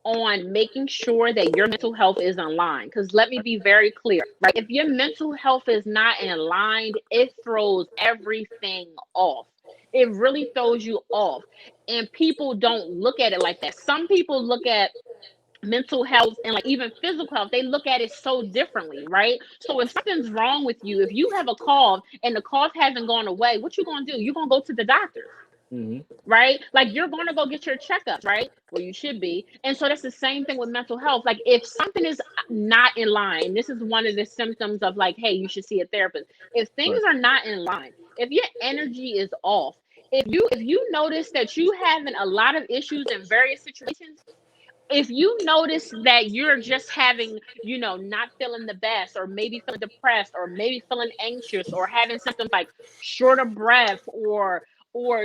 on making sure that your mental health is in line. Because let me be very clear, right? If your mental health is not in line, it throws everything off. It really throws you off. And people don't look at it like that. Some people look at mental health and like even physical health, they look at it so differently, right? So if something's wrong with you, if you have a cough and the cough hasn't gone away, what you gonna do? You're gonna go to the doctor. Right? Like, you're going to go get your checkups, right? Well, you should be. And so that's the same thing with mental health. Like, if something is not in line, this is one of the symptoms of like, hey, you should see a therapist. If things are not in line, if your energy is off, if you notice that you having a lot of issues in various situations, if you notice that you're just having, not feeling the best, or maybe feeling depressed, or maybe feeling anxious, or having symptoms like short of breath, or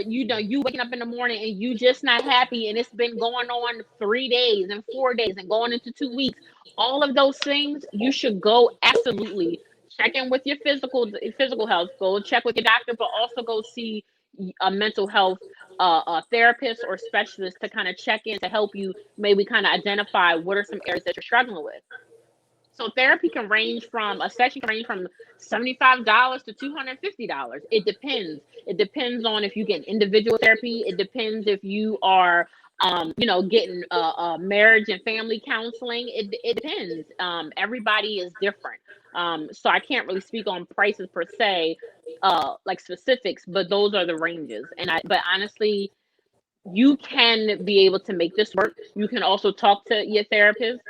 you waking up in the morning and you just not happy, and it's been going on 3 days and 4 days and going into 2 weeks, all of those things, you should go absolutely check in with your physical health, go check with your doctor, but also go see a mental health a therapist or specialist to kind of check in, to help you maybe kind of identify what are some areas that you're struggling with. So therapy can range from, a session can range from $75 to $250. It depends. It depends on if you get individual therapy. It depends if you are, getting marriage and family counseling. It depends. Everybody is different. So I can't really speak on prices per se, like specifics, but those are the ranges. But honestly, you can be able to make this work. You can also talk to your therapist.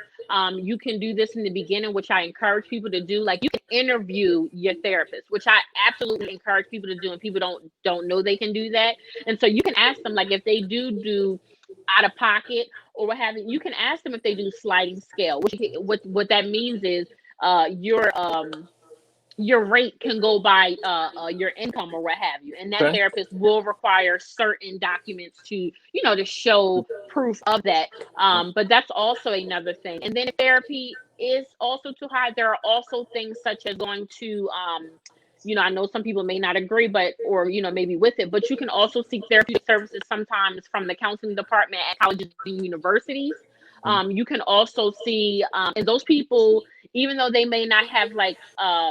You can do this in the beginning, which I encourage people to do. Like, you can interview your therapist, which I absolutely encourage people to do, and people don't know they can do that. And so you can ask them, like, if they do out of pocket or what have you. You can ask them if they do sliding scale. What that means is your rate can go by your income or what have you, and that therapist will require certain documents to to show proof of that. But that's also another thing. And then if therapy is also too high, there are also things such as going to I know some people may not agree, but or maybe with it, but you can also seek therapeutic services sometimes from the counseling department at colleges and universities. You can also see, and those people, even though they may not have like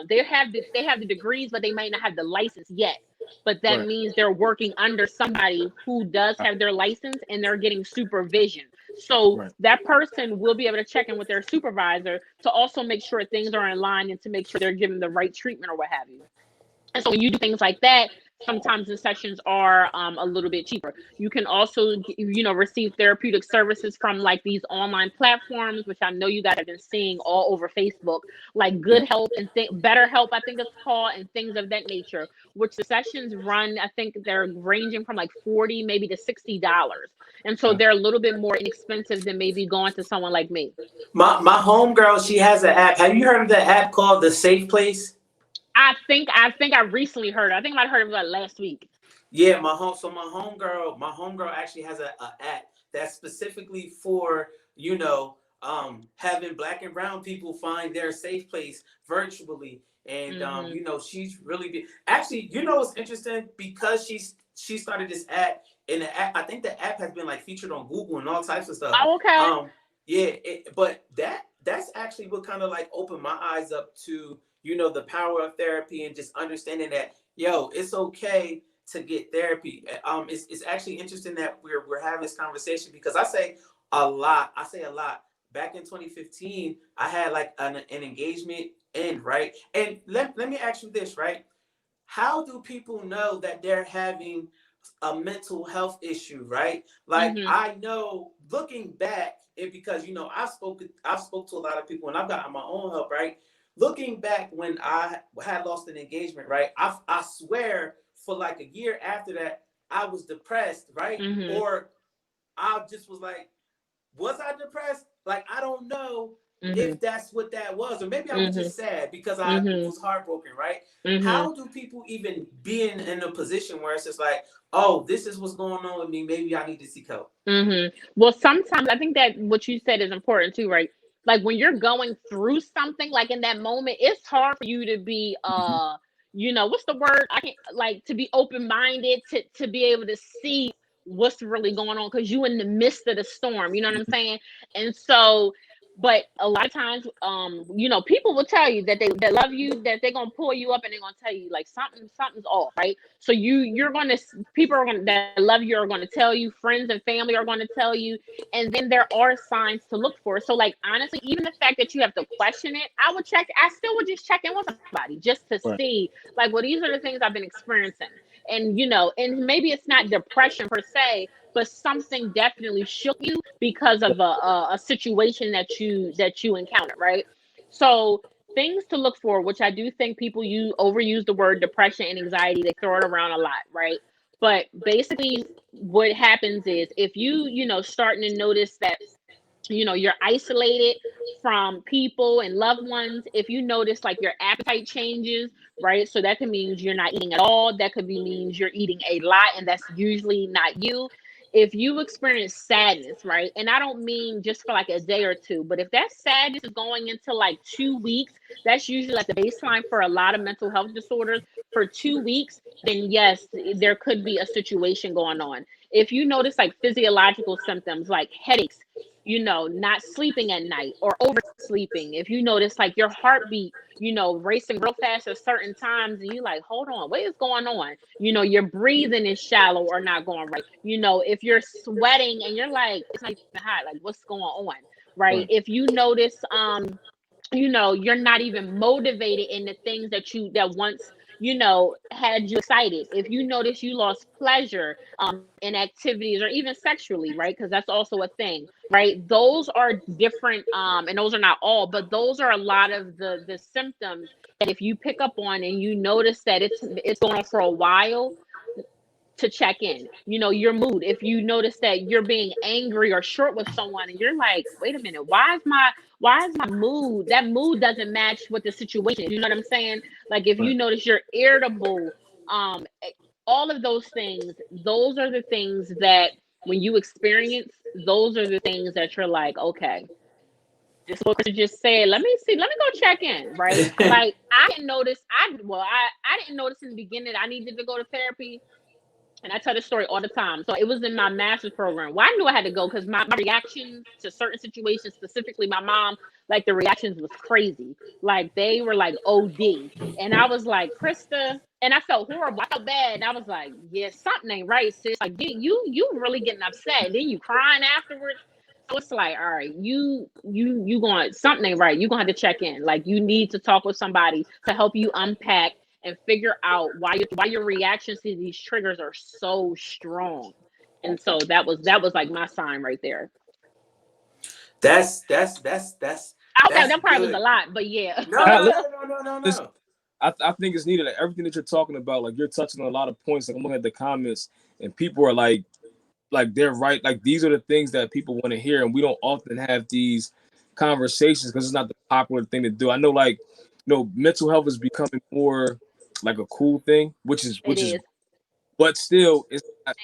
they have the degrees, but they may not have the license yet. but that Right. means they're working under somebody who does have their license and they're getting supervision. So Right. that person will be able to check in with their supervisor to also make sure things are in line and to make sure they're given the right treatment or what have you. And so when you do things like that, sometimes the sessions are a little bit cheaper. You can also, receive therapeutic services from like these online platforms, which I know you guys have been seeing all over Facebook, like Yeah. Good Help and Better Help, I think it's called, and things of that nature, which the sessions run, I think they're ranging from like 40 maybe to $60. And so Okay. they're a little bit more inexpensive than maybe going to someone like me. My homegirl, she has an app. Have you heard of the app called The Safe Place? I think I recently heard it. I think I might have heard of it last week. Yeah, my homegirl actually has a app that's specifically for, having Black and brown people find their safe place virtually. And Hmm. she's really big. Actually, what's interesting, because she started this app, and the app, I think the app has been like featured on Google and all types of stuff. Oh, okay. Yeah, but that's actually what kind of like opened my eyes up to, the power of therapy, and just understanding that, yo, it's okay to get therapy. It's actually interesting that we're having this conversation, because I say a lot. Back in 2015, I had like an engagement end, right? And let me ask you this, right? How do people know that they're having a mental health issue, right? Like, Hmm. I know, looking back, because I've spoke to a lot of people, and I've got my own help, right? Looking back, when I had lost an engagement, right? I swear, for like a year after that, I was depressed, right? Hmm. Or I just was like, was I depressed? Like, I don't know Hmm. if that's what that was, or maybe I was Hmm. just sad because I Hmm. was heartbroken, right? Hmm. How do people even be in a position where it's just like, oh, this is what's going on with me, maybe I need to seek help? Well, sometimes I think that what you said is important too, right? Like when you're going through something, like in that moment, it's hard for you to be, Mhm. what's the word? I can like to be open minded to be able to see what's really going on because you in the midst of the storm. You know what I'm Mhm. saying? And so, but a lot of times, people will tell you that love you, that they're gonna pull you up and they're gonna tell you like something's off, right? So you're gonna people are gonna that love you are gonna tell you, friends and family are gonna tell you, and then there are signs to look for. So like honestly, even the fact that you have to question it, I still would just check in with somebody just to Right. see like, well, these are the things I've been experiencing. And and maybe it's not depression per se, but something definitely shook you because of a situation that you encountered, right? So things to look for, which I do think people overuse the word depression and anxiety. They throw it around a lot, right? But basically, what happens is if starting to notice that you're isolated from people and loved ones, if you notice like your appetite changes, right? So that could mean you're not eating at all, that could be means you're eating a lot and that's usually not you. If you experience sadness, right, and I don't mean just for like a day or two, but if that sadness is going into like 2 weeks, that's usually like the baseline for a lot of mental health disorders. For 2 weeks, then yes, there could be a situation going on. If you notice like physiological symptoms like headaches, not sleeping at night or oversleeping. If you notice like your heartbeat, racing real fast at certain times, and you like, hold on, what is going on? Your breathing is shallow or not going right. If you're sweating and you're like, it's not even hot, like what's going on? Right. Right. If you notice, you're not even motivated in the things that once had you excited. If you notice you lost pleasure in activities or even sexually, right, because that's also a thing, right? Those are different, and those are not all, but those are a lot of the symptoms that if you pick up on and you notice that it's going on for a while, to check in. Your mood. If you notice that you're being angry or short with someone and you're like, wait a minute, why is my mood? That mood doesn't match what the situation is. You know what I'm saying? Like if you Right. notice you're irritable, um, all of those are the things that when you experience, those are the things that you're like, okay, just what Chris just said. Let me go check in, right? Like I didn't notice. I didn't notice in the beginning that I needed to go to therapy, and I tell this story all the time. So it was in my master's program. Well, I knew I had to go because my reactions to certain situations, specifically my mom, like the reactions was crazy. Like they were like OD. And I was like, Crysta, and I felt horrible. I felt bad. And I was like, yeah, something ain't right, sis. Like you really getting upset. And then you crying afterwards. So it's like, all right, you going, something ain't right. You gonna have to check in. Like you need to talk with somebody to help you unpack and figure out why your reactions to these triggers are so strong. And so that was like my sign right there. That's That probably was good. a lot, but yeah. No. I think it's needed. Like, everything that you're talking about, like you're touching on a lot of points. Like I'm looking at the comments, and people are like they're right. Like these are the things that people want to hear, and we don't often have these conversations because it's not the popular thing to do. I know, like, mental health is becoming more like a cool thing, which is, but still,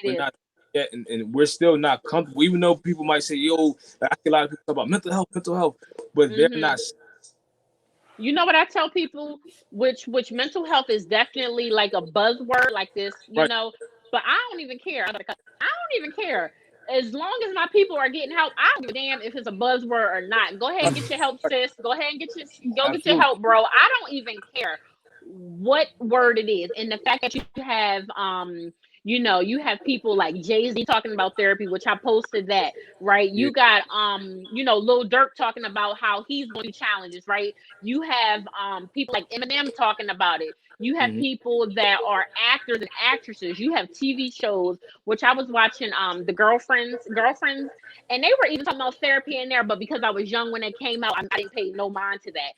we're not yet, and we're still not comfortable. Even though people might say, "Yo," I hear a lot of people talk about mental health, but they're not. You know what I tell people, which mental health is definitely like a buzzword like this, Right. but I don't even care. I don't even care. As long as my people are getting help, I don't give a damn if it's a buzzword or not. Go ahead and get your help, sis. Go ahead and get your help, bro. I don't even care what word it is. And the fact that you have you have people like Jay-Z talking about therapy, which I posted that, right? You got Lil Durk talking about how he's going through challenges, right? You have people like Eminem talking about it. You have people that are actors and actresses. You have TV shows, which I was watching the girlfriends, and they were even talking about therapy in there, but because I was young when it came out, I didn't pay no mind to that.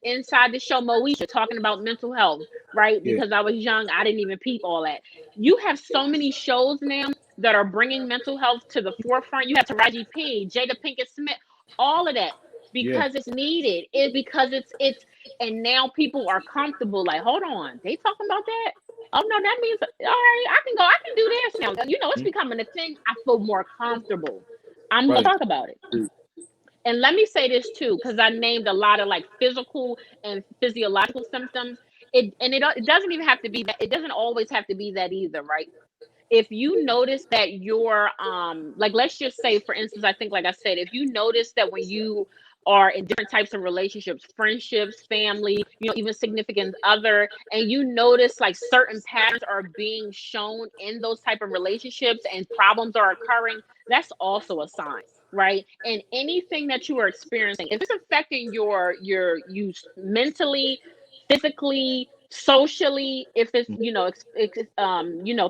Inside the show, Moesha talking about mental health, right? Because I was young, I didn't even peep all that. You have so many shows now that are bringing mental health to the forefront. You have Taraji P, Jada Pinkett Smith, all of that, because it's needed. Because it's and now people are comfortable. Like, hold on, they talking about that? Oh no, that means all right. I can do this now. It's becoming a thing. I feel more comfortable. I'm gonna talk about it. And let me say this too, because I named a lot of like physical and physiological symptoms. It doesn't even have to be that. It doesn't always have to be that either, right? If you notice that you're like, let's just say, for instance, I think, like I said, if you notice that when you are in different types of relationships, friendships, family, even significant other, and you notice like certain patterns are being shown in those type of relationships and problems are occurring, that's also a sign, right? And anything that you are experiencing, if it's affecting you mentally, physically, socially, if it's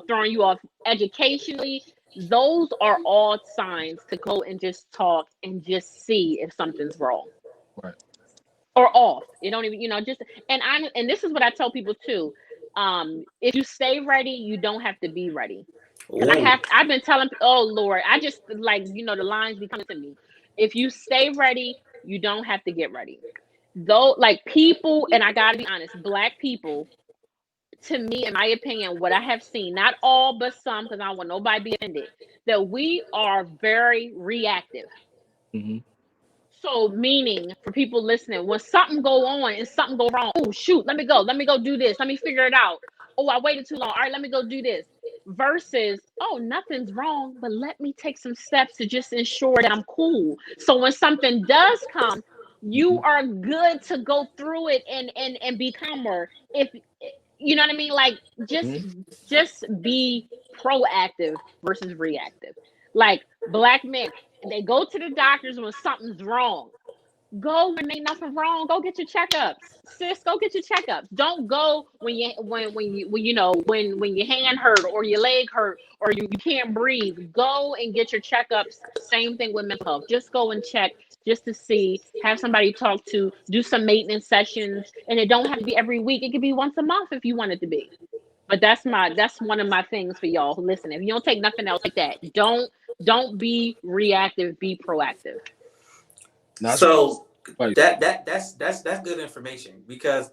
throwing you off educationally, those are all signs to go and just talk and just see if something's wrong, right, or off. You don't even just, and this is what I tell people too. If you stay ready, you don't have to be ready. Because I've been telling, oh Lord, I just like, the lines be coming to me. If you stay ready, you don't have to get ready. Though, like, people, and I gotta be honest, Black people, to me, in my opinion, what I have seen, not all but some, because I don't want nobody to be offended, that we are very reactive. So, meaning, for people listening, when something go on and something go wrong, oh shoot, let me go do this, let me figure it out. Oh, I waited too long, all right, let me go do this. Versus, oh, nothing's wrong, but let me take some steps to just ensure that I'm cool. So when something does come, you are good to go through it and be calmer. If you know what I mean, like, just be proactive versus reactive. Like, Black men, they go to the doctors when something's wrong. Go when ain't nothing wrong. Go get your checkups, sis. Go get your checkups. Don't go when your hand hurt or your leg hurt or you can't breathe. Go and get your checkups. Same thing with mental health. Just go and check, just to see. Have somebody talk to. Do some maintenance sessions, and it don't have to be every week. It could be once a month if you want it to be. But that's one of my things for y'all. Listen, if you don't take nothing else like that, don't be reactive. Be proactive. So that's good information, because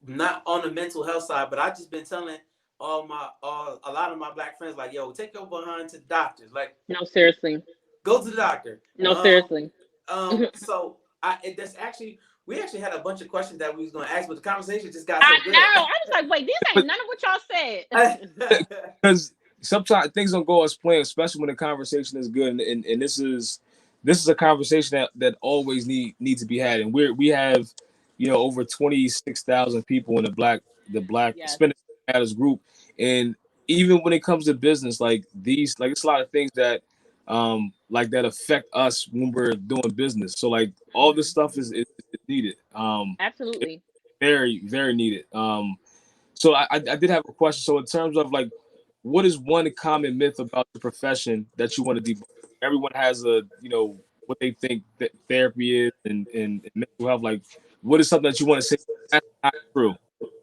not on the mental health side, but I've just been telling a lot of my Black friends, like, yo, take your behind to the doctors. Like, no, seriously, go to the doctor. No, seriously. So we actually had a bunch of questions that we was going to ask, but the conversation just got so good. I know. I was like, wait, these ain't none of what y'all said. Because sometimes things don't go as planned, especially when the conversation is good, and this is this is a conversation that always need to be had, and we have, over 26,000 people in the Black Yes. Hispanic Matters group, and even when it comes to business, like these, like it's a lot of things that like that affect us when we're doing business. So like all this stuff is needed. It's Absolutely. very very needed. So I did have a question. So in terms of like, what is one common myth about the profession that you want to debunk? Everyone has what they think that therapy is and mental health. Like, what is something that you want to say that's not true?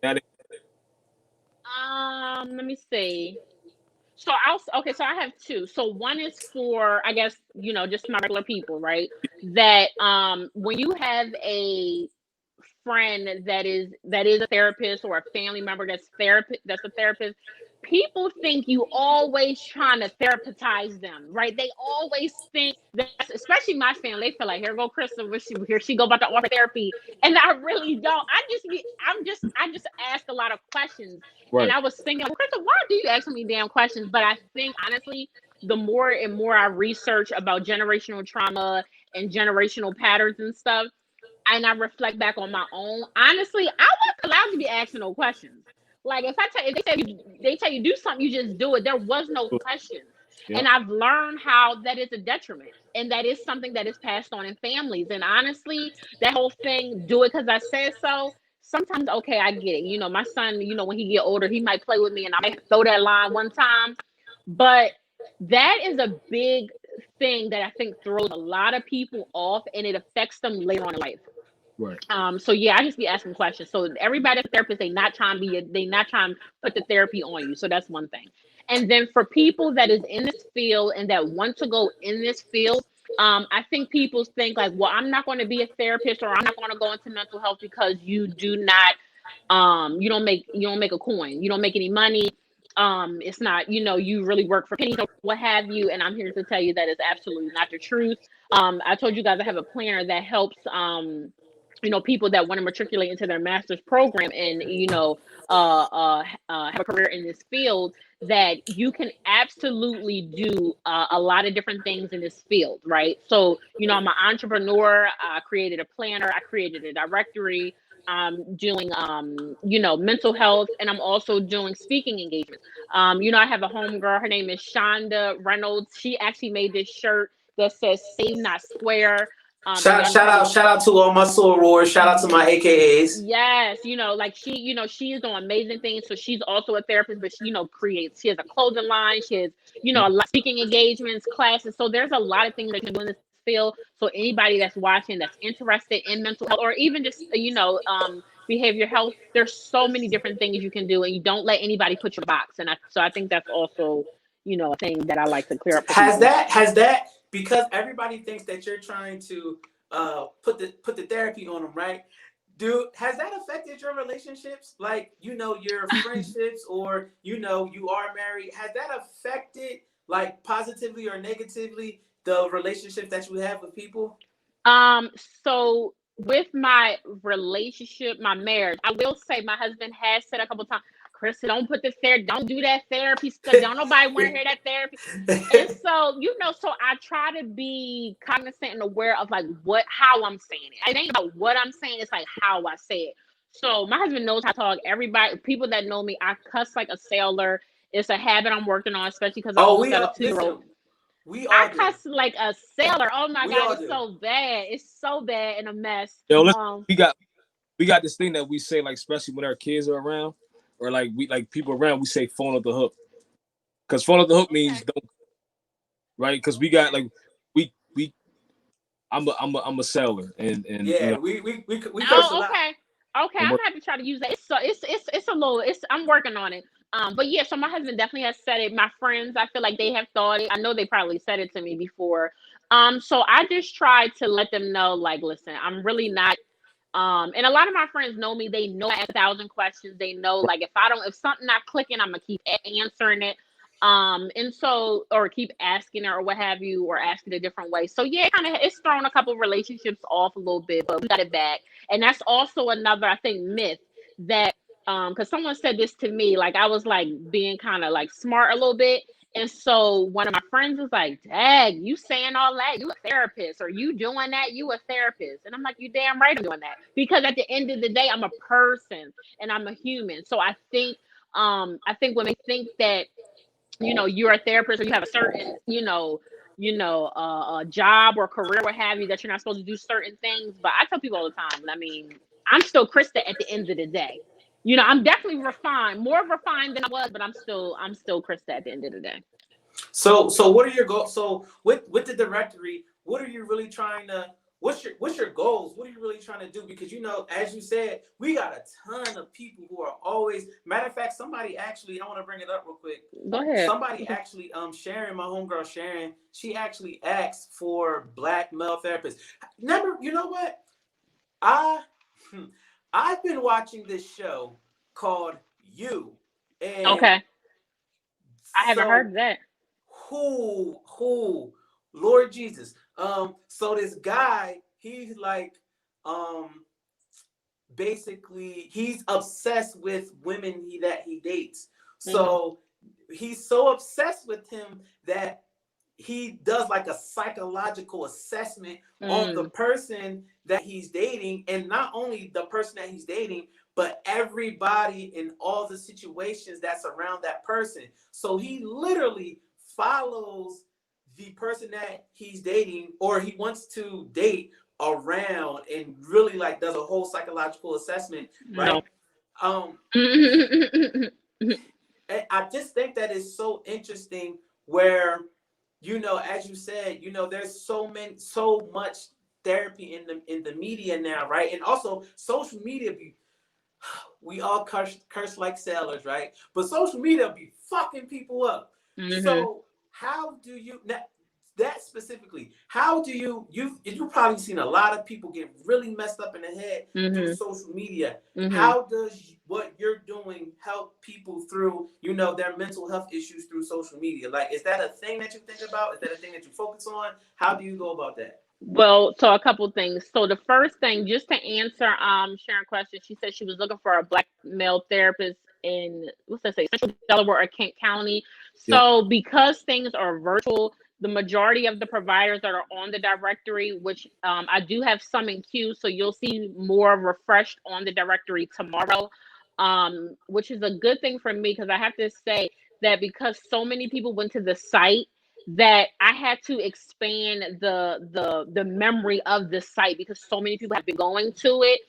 That Let me see. So so I have two. So one is for, I guess, just my regular people, right? That when you have a friend that is a therapist, or a family member that's a therapist, people think you always trying to therapize them, right? They always think that, especially my family, they feel like, here go Crysta, here she go about to offer therapy. And I really don't. I just ask a lot of questions. And right, I was thinking, well, Crysta, why do you ask so many damn questions? But I think, honestly, the more and more I research about generational trauma and generational patterns and stuff, and I reflect back on my own, honestly, I wasn't allowed to be asking no questions. Like, if they tell you do something, you just do it. There was no questions. yeah, And I've learned how that is a detriment, and that is something that is passed on in families. And honestly, that whole thing, do it because I said so. Sometimes, okay, I get it. My son, when he get older, he might play with me, and I might throw that line one time. But that is a big thing that I think throws a lot of people off, and it affects them later on in life. right, So yeah, I just be asking questions. So everybody that's a therapist, they not trying to put the therapy on you. So that's one thing. And then for people that is in this field and that want to go in this field, I think people think like, well, I'm not going to be a therapist, or I'm not going to go into mental health because you do not, you don't make a coin, you don't make any money. It's not, you really work for pennies or what have you. And I'm here to tell you that is absolutely not the truth. I told you guys I have a planner that helps people that want to matriculate into their master's program, and have a career in this field, that you can absolutely do a lot of different things in this field, right? So I'm an entrepreneur. I created a planner, I created a directory. I'm doing mental health, and I'm also doing speaking engagements. I have a homegirl, her name is Shonda Reynolds. She actually made this shirt that says "Save Not Square." And y'all know Shout how out, we. shout out to all my sorors. Shout out to my AKAs. Yes, like she is doing amazing things. So she's also a therapist, but creates. She has a clothing line. She has, a lot speaking engagements, classes. So there's a lot of things that you can do in this field. So anybody that's watching that's interested in mental health, or even just behavior health, there's so many different things you can do, and you don't let anybody put you in a box. And I think that's also a thing that I like to clear up for people. Has that because everybody thinks that you're trying to put the therapy on them, right? Dude, has that affected your relationships? Like, your friendships, or you are married. Has that affected, like, positively or negatively, the relationships that you have with people? So with my relationship, my marriage, I will say my husband has said a couple times, Crysta, don't do that therapy stuff. Don't nobody want to hear that therapy. And so, so I try to be cognizant and aware of like how I'm saying it. It ain't about what I'm saying, it's like how I say it. So my husband knows how to talk. People that know me, I cuss like a sailor. It's a habit I'm working on, especially because I Oh, almost we got a all 2-year-old. listen. We I all do. cuss like a sailor. Oh my We God, all it's do. so bad. It's so bad and a mess. Yo, listen, we got this thing that we say, like, especially when our kids are around, or like people around, we say phone up the hook, because phone up the hook means Okay. don't, right? Because we got like we I'm a seller, and Yeah, we curse a Oh, lot. okay. Okay, I'm I'm gonna have to try to use that. It's a little. I'm working on it. But yeah, so my husband definitely has said it. My friends, I feel like they have thought it. I know they probably said it to me before. So I just try to let them know, like, listen, I'm really not. And a lot of my friends know me. They know I ask 1,000 questions. They know, like, if something not clicking, I'm gonna keep answering it. And so, or keep asking it, or what have you, or ask it a different way. So yeah, it's thrown a couple relationships off a little bit, but we got it back. And that's also another, I think, myth that, because someone said this to me, like I was like being kind of like smart a little bit, And so one of my friends was like, Dag, you saying all that? You a therapist. Or you doing that? You a therapist. And I'm like, you damn right I'm doing that. Because at the end of the day, I'm a person and I'm a human. So I think when they think that, you're a therapist or you have a certain, job or career, what have you, that you're not supposed to do certain things. But I tell people all the time, I mean, I'm still Crysta at the end of the day. I'm definitely refined, more refined than I was, but I'm still Crysta at the end of the day. So what are your goals? So with the directory, what are you really trying to? What's your goals? What are you really trying to do? Because as you said, we got a ton of people who are always. Matter of fact, somebody actually, I want to bring it up real quick. Go ahead. Somebody actually, Sharon, my homegirl Sharon, she actually asked for Black male therapists. Never, you know what? I've been watching this show called You, and Okay. I haven't so heard that. who, Lord Jesus. So this guy, he's like, basically, he's obsessed with women that he dates. So he's so obsessed with him that he does like a psychological assessment on the person that he's dating, and not only the person that he's dating, but everybody in all the situations that's around that person. So he literally follows the person that he's dating or he wants to date around and really like does a whole psychological assessment, right? No. And I just think that is so interesting where, as you said, there's so much therapy in the media now, right? And also social media we all curse like sailors, right? But social media be fucking people up. So how do you that specifically? How do you've probably seen a lot of people get really messed up in the head through social media? How does what you're doing help people through their mental health issues through social media? Like, is that a thing that you think about? Is that a thing that you focus on? How do you go about that? Well, so a couple things. So the first thing, just to answer Sharon's question, she said she was looking for a Black male therapist in, what's that say, Central Delaware or Kent County. Yep. So because things are virtual, the majority of the providers that are on the directory, which I do have some in queue, so you'll see more refreshed on the directory tomorrow, which is a good thing for me, because I have to say that because so many people went to the site, that I had to expand the memory of the site, because so many people have been going to it,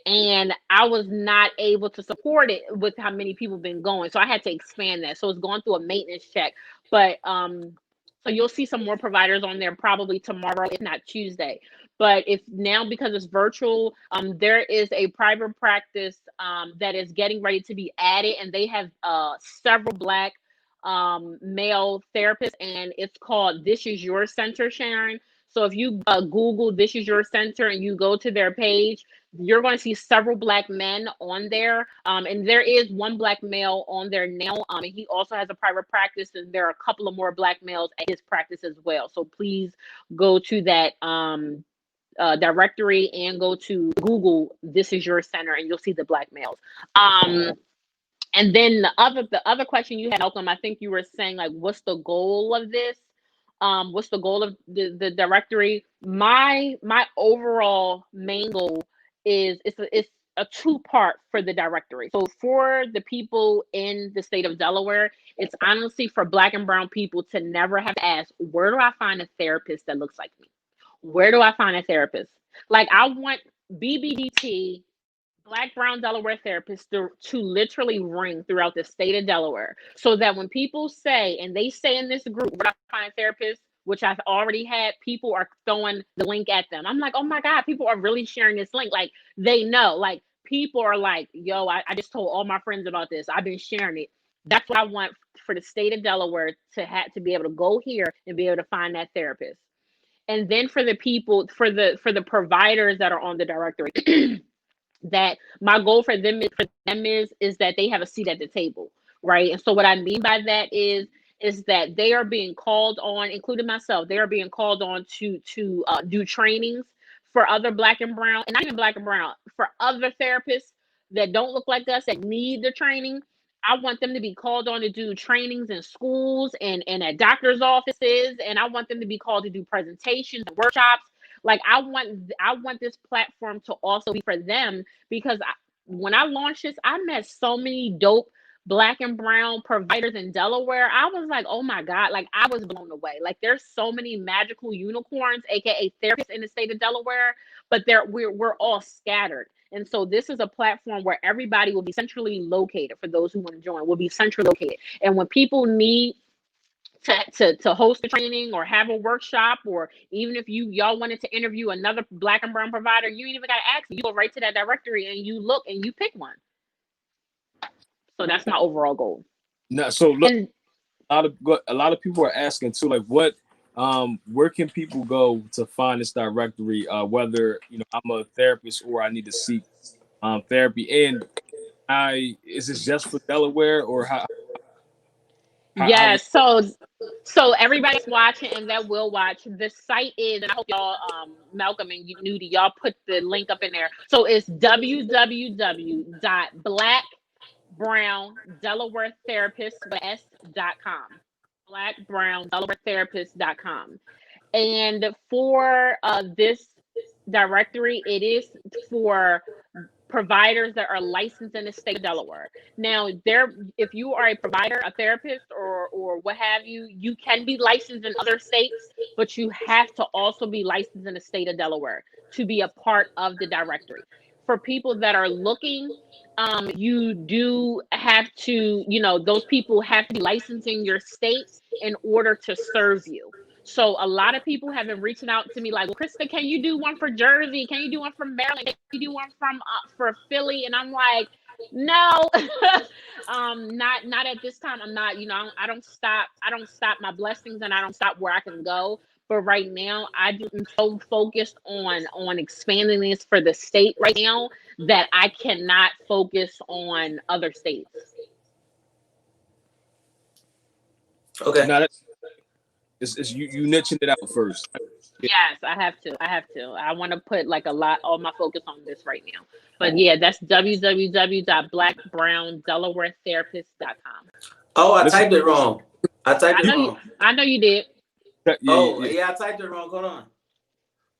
and I was not able to support it with how many people have been going. So I had to expand that. So it's going through a maintenance check. But so you'll see some more providers on there probably tomorrow, if not Tuesday. But if now, because it's virtual, there is a private practice that is getting ready to be added, and they have several Black male therapists, and it's called This Is Your Center, Sharon. So if you Google This Is Your Center and you go to their page, you're going to see several Black men on there. And there is one Black male on there now. And he also has a private practice, and there are a couple of more Black males at his practice as well. So please go to that directory and go to Google This Is Your Center, and you'll see the Black males. And then the other question you had, Malcolm, I think you were saying, like, what's the goal of this? What's the goal of the directory? My overall main goal is it's a two-part for the directory. So for the people in the state of Delaware, it's honestly for Black and brown people to never have to ask, where do I find a therapist that looks like me? Where do I find a therapist? Like, I want BBDT, Black Brown Delaware therapists, to literally ring throughout the state of Delaware, so that when people say, and they say in this group, where I find therapists, which I've already had, people are throwing the link at them. I'm like, oh my God, people are really sharing this link. Like, they know, like, people are like, yo, I just told all my friends about this. I've been sharing it. That's what I want for the state of Delaware, to be able to go here and be able to find that therapist. And then for the people, for the providers that are on the directory, that my goal for them is that they have a seat at the table, right? And so what I mean by that is that they are being called on, including myself, they are being called on to do trainings for other Black and brown, and not even Black and brown, for other therapists that don't look like us, that need the training. I want them to be called on to do trainings in schools and at doctors' offices, and I want them to be called to do presentations and workshops. Like I want this platform to also be for them, because when I launched this, I met so many dope Black and brown providers in Delaware. I was like, oh my God, like I was blown away. Like there's so many magical unicorns, aka therapists in the state of Delaware, but we're all scattered. And so this is a platform where everybody will be centrally located. For those who want to join, will be centrally located. And when people need to host a training or have a workshop, or even if y'all wanted to interview another Black and brown provider, you ain't even got to ask me. You go right to that directory and you look and you pick one. So that's my overall goal. Now, so look, And a lot of people are asking too, like where can people go to find this directory? Whether I'm a therapist or I need to seek therapy, and is this just for Delaware, or how yeah, so everybody's watching and that will watch. The site is, and I hope y'all, Malcolm and Nudie, y'all put the link up in there. So it's www.blackbrowndelawaretherapist.com. Blackbrowndelawaretherapist.com. And for this directory, it is for providers that are licensed in the state of Delaware. Now, if you are a provider, a therapist, or what have you, you can be licensed in other states, but you have to also be licensed in the state of Delaware to be a part of the directory. For people that are looking, you do have to, those people have to be licensed in your state in order to serve you. So a lot of people have been reaching out to me like, well, Crysta, can you do one for Jersey? Can you do one from Maryland? Can you do one from for Philly? And I'm like, no, not at this time. I'm not, I don't stop my blessings, and I don't stop where I can go. But right now, I'm so focused on expanding this for the state right now that I cannot focus on other states. Okay. now it's you niching it out first. Yes, I have to. I want to put like all my focus on this right now. But yeah, that's www.blackbrowndelawaretherapist.com. Oh, I Listen, typed it wrong. I know you did. Yeah, I typed it wrong. Hold on.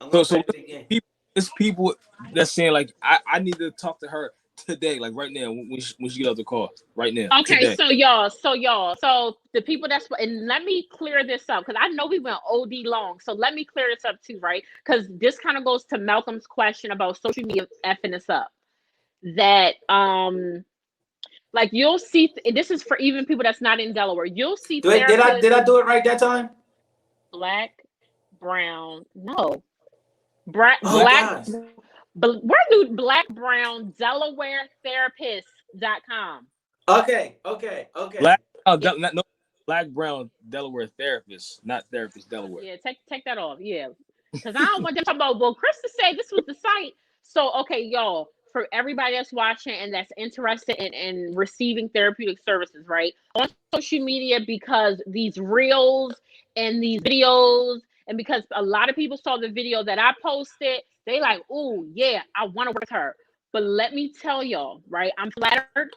I'm gonna type it again. It's people that's saying like I need to talk to her today, like right now when she get off the call, right now. Okay, today. so the people and let me clear this up, because I know we went OD long. So let me clear this up too, right? Because this kind of goes to Malcolm's question about social media effing us up. That like you'll see, this is for even people that's not in Delaware. You'll see. Did I do it right that time? Black, brown, no. Black. Gosh. Where do Black Brown Delaware Therapist.com? Okay. Black Brown Delaware Therapist, not Therapist Delaware. Yeah, take that off. Yeah, because I don't want them talking about. Well, Crysta said this was the site. So okay, y'all, for everybody that's watching and that's interested in receiving therapeutic services, right, on social media, because these reels and these videos, and because a lot of people saw the video that I posted, they like, oh yeah, I want to work with her. But let me tell y'all, right, I'm flattered,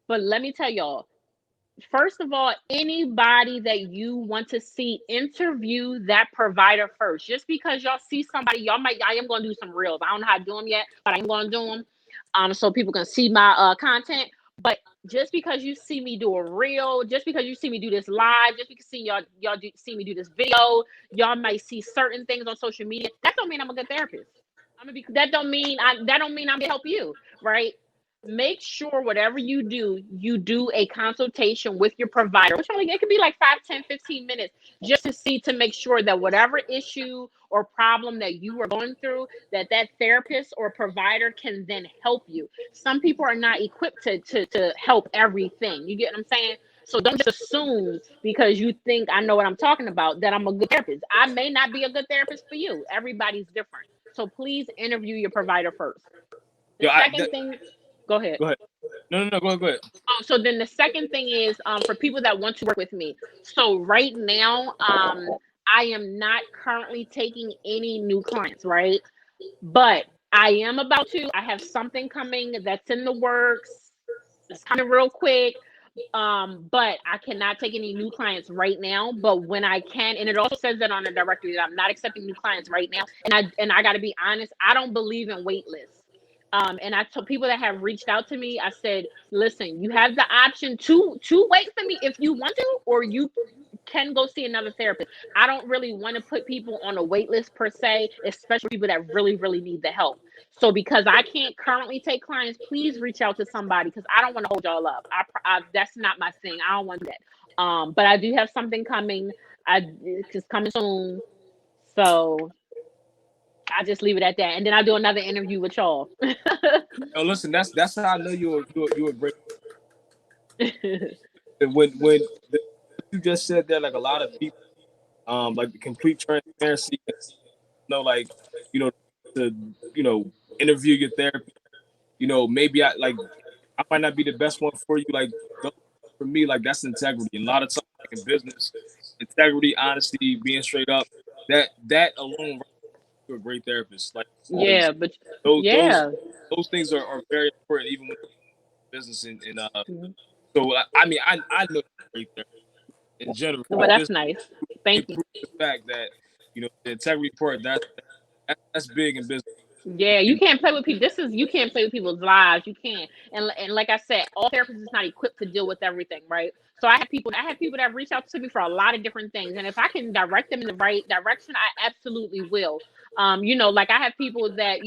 but let me tell y'all, first of all, anybody that you want to see, interview that provider first. Just because y'all see somebody, I am going to do some reels. I don't know how to do them yet, but I'm going to do them so people can see my content. But just because you see me do a reel, just because you see me do this live, just because see see me do this video, y'all might see certain things on social media. That don't mean I'm a good therapist. That don't mean I'm gonna help you, right? Make sure whatever you do a consultation with your provider, which only it could be like 5, 10, 15 minutes, just to make sure that whatever issue or problem that you are going through, that therapist or provider can then help you. Some people are not equipped to help everything. You get what I'm saying? So don't just assume because you think I know what I'm talking about that I'm a good therapist. I may not be a good therapist for you. Everybody's different. So please interview your provider first. The second thing. Go ahead. No, go ahead. So then the second thing is for people that want to work with me. So right now, I am not currently taking any new clients, right? But I am about to. I have something coming that's in the works. It's coming real quick. But I cannot take any new clients right now. But when I can, and it also says that on the directory that I'm not accepting new clients right now. And I got to be honest, I don't believe in wait lists. And I told people that have reached out to me, I said, listen, you have the option to wait for me if you want to, or you can go see another therapist. I don't really want to put people on a wait list per se, especially people that really, really need the help. So because I can't currently take clients, please reach out to somebody because I don't want to hold y'all up. That's not my thing. I don't want that. But I do have something coming. It's coming soon. So I just leave it at that, and then I'll do another interview with y'all. Oh, listen, that's how I know you're a great. When you just said that, like a lot of people, like the complete transparency, like, to interview your therapist. Maybe I might not be the best one for you. Like, for me, like, that's integrity. And a lot of times, like in business, integrity, honesty, being straight up, that alone, you're a great therapist. Like, Yeah, but those yeah. those things are very important, even with business. And Mhm. so I mean, I know you're a great therapist in general. Well, that's Just nice. Thank you. improve the fact that the integrity part, that's big in business. Yeah, you And can't play with people. You can't play with people's lives. You can't. And like I said, all therapists is not equipped to deal with everything, right? So I have people that reach out to me for a lot of different things. And if I can direct them in the right direction, I absolutely will. Like I have people that,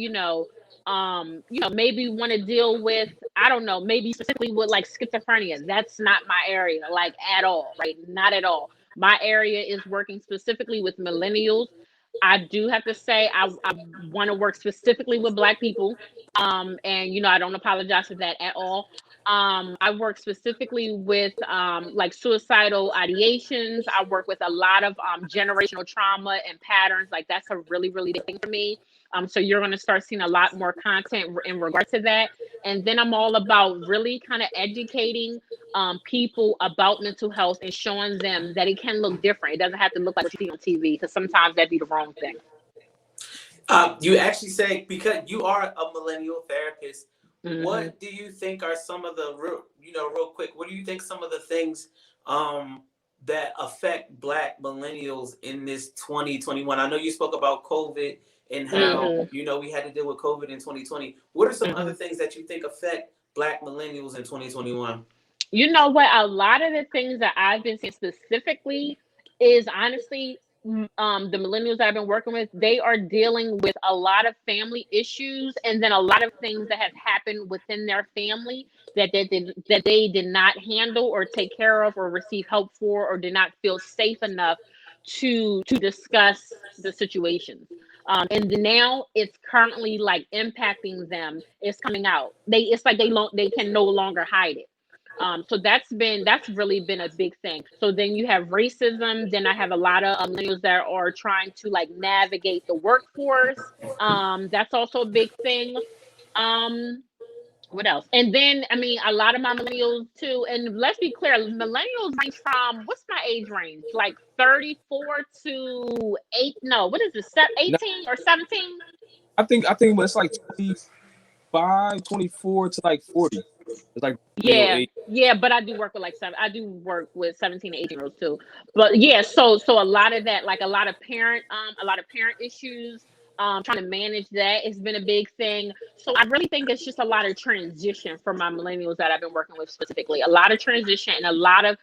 maybe want to deal with, I don't know, maybe specifically with like schizophrenia. That's not my area, like at all, right? Not at all. My area is working specifically with millennials. I do have to say I want to work specifically with Black people. And I don't apologize for that at all. I work specifically with like suicidal ideations. I work with a lot of generational trauma and patterns. Like that's a really, really big thing for me. So you're going to start seeing a lot more content in regard to that. And then I'm all about really kind of educating people about mental health and showing them that it can look different. It doesn't have to look like what you see on TV because sometimes that'd be the wrong thing. You actually say, because you are a millennial therapist, Mm-hmm. what do you think are some of the real quick, what do you think some of the things that affect Black millennials in this 2021? I know you spoke about COVID and how we had to deal with COVID in 2020. What are some other things that you think affect Black millennials in 2021? You know what? A lot of the things that I've been seeing specifically is honestly, the millennials that I've been working with, they are dealing with a lot of family issues, and then a lot of things that have happened within their family that they did not handle or take care of or receive help for, or did not feel safe enough to discuss the situations. And now it's currently like impacting them. It's coming out. It's like they can no longer hide it. So that's really been a big thing. So then you have racism. Then I have a lot of millennials that are trying to like navigate the workforce. That's also a big thing. What else? And then I mean, a lot of my millennials too. And let's be clear, millennials range from, what's my age range? Like 34 to 8. No, what is this? 18 or 17? I think it's like 25, 24 to like 40. It's like Yeah, but I do work with I do work with 17 to 18 year olds too. But yeah, so a lot of that, like a lot of parent issues, trying to manage that has been a big thing. So I really think it's just a lot of transition for my millennials that I've been working with specifically. A lot of transition and a lot of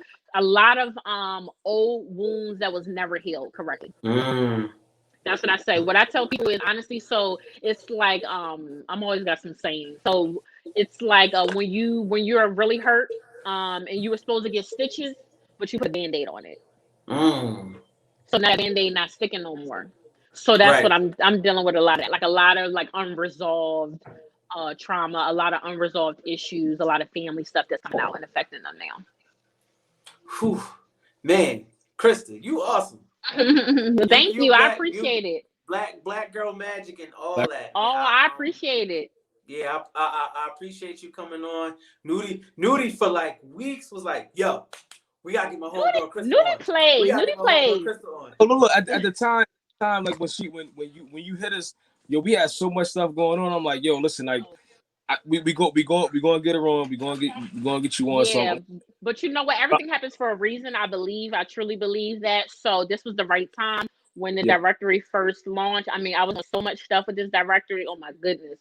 old wounds that was never healed correctly. That's what I say. What I tell people is honestly, so it's like I'm always got some sayings. So it's like when you're really hurt, and you were supposed to get stitches, but you put a Band-Aid on it. So now that Band-Aid not sticking no more. So that's what I'm dealing with, a lot of like unresolved trauma, a lot of unresolved issues, a lot of family stuff that's coming out and affecting them now. Whew. Man, Crysta, you awesome. Thank you. I appreciate it. Black girl magic and all that. Oh, I appreciate it. Yeah, I appreciate you coming on. Nudie for like weeks was like, yo, we gotta get my homegirl Crysta on. Nudie played. Oh, look, at the time, like when you hit us, yo, we had so much stuff going on. I'm like, yo, listen, like, we gonna get her on. We gonna get you on. Yeah, So but you know what? Everything happens for a reason. I believe. I truly believe that. So this was the right time when the yeah, directory first launched. I mean, I was on so much stuff with this directory. Oh my goodness.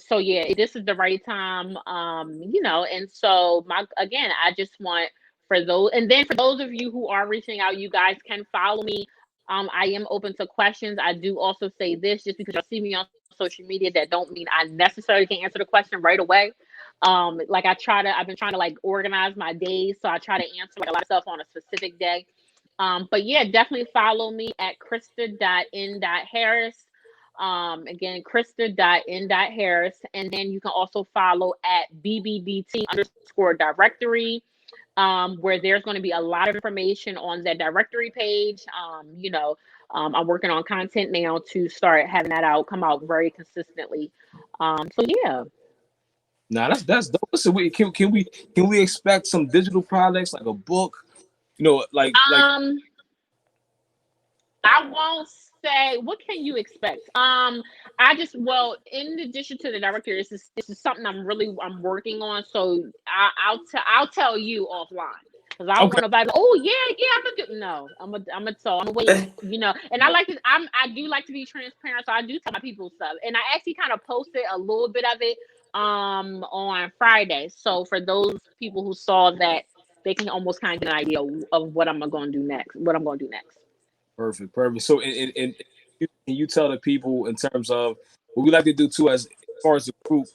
So yeah, this is the right time. And so I just want for those, and then for those of you who are reaching out, you guys can follow me. I am open to questions. I do also say this just because you'll see me on social media, that don't mean I necessarily can answer the question right away. Like I've been trying to like organize my days, so I try to answer like a lot of stuff on a specific day. But yeah, definitely follow me at Crysta.n.harris. Again, Crysta.n.harris, and then you can also follow at BBDT underscore directory, where there's going to be a lot of information on that directory page. I'm working on content now to start having that come out very consistently. So yeah. nah, that's dope. Listen, can we expect some digital products like a book? Like Um, I won't say what can you expect. In addition to the director, this is something I'm working on. So I'll tell you offline because I don't okay, want nobody. Oh yeah, I'm gonna do. No, I'm gonna wait. And I do like to be transparent, so I do tell my people stuff. And I actually kind of posted a little bit of it on Friday. So for those people who saw that, they can almost kind of get an idea of what I'm gonna do next. What I'm gonna do next. perfect. So can you tell the people in terms of what we like to do too, as far as the group,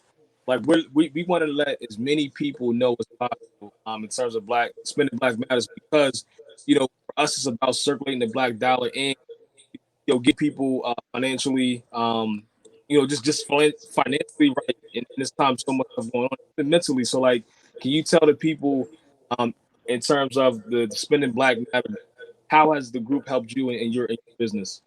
like we want to let as many people know as possible in terms of spending Black matters, because for us it's about circulating the Black dollar and get people financially just financially right in this time, so much stuff going on, and mentally. So like, can you tell the people um in terms of the spending Black matter, how has the group helped you in your business?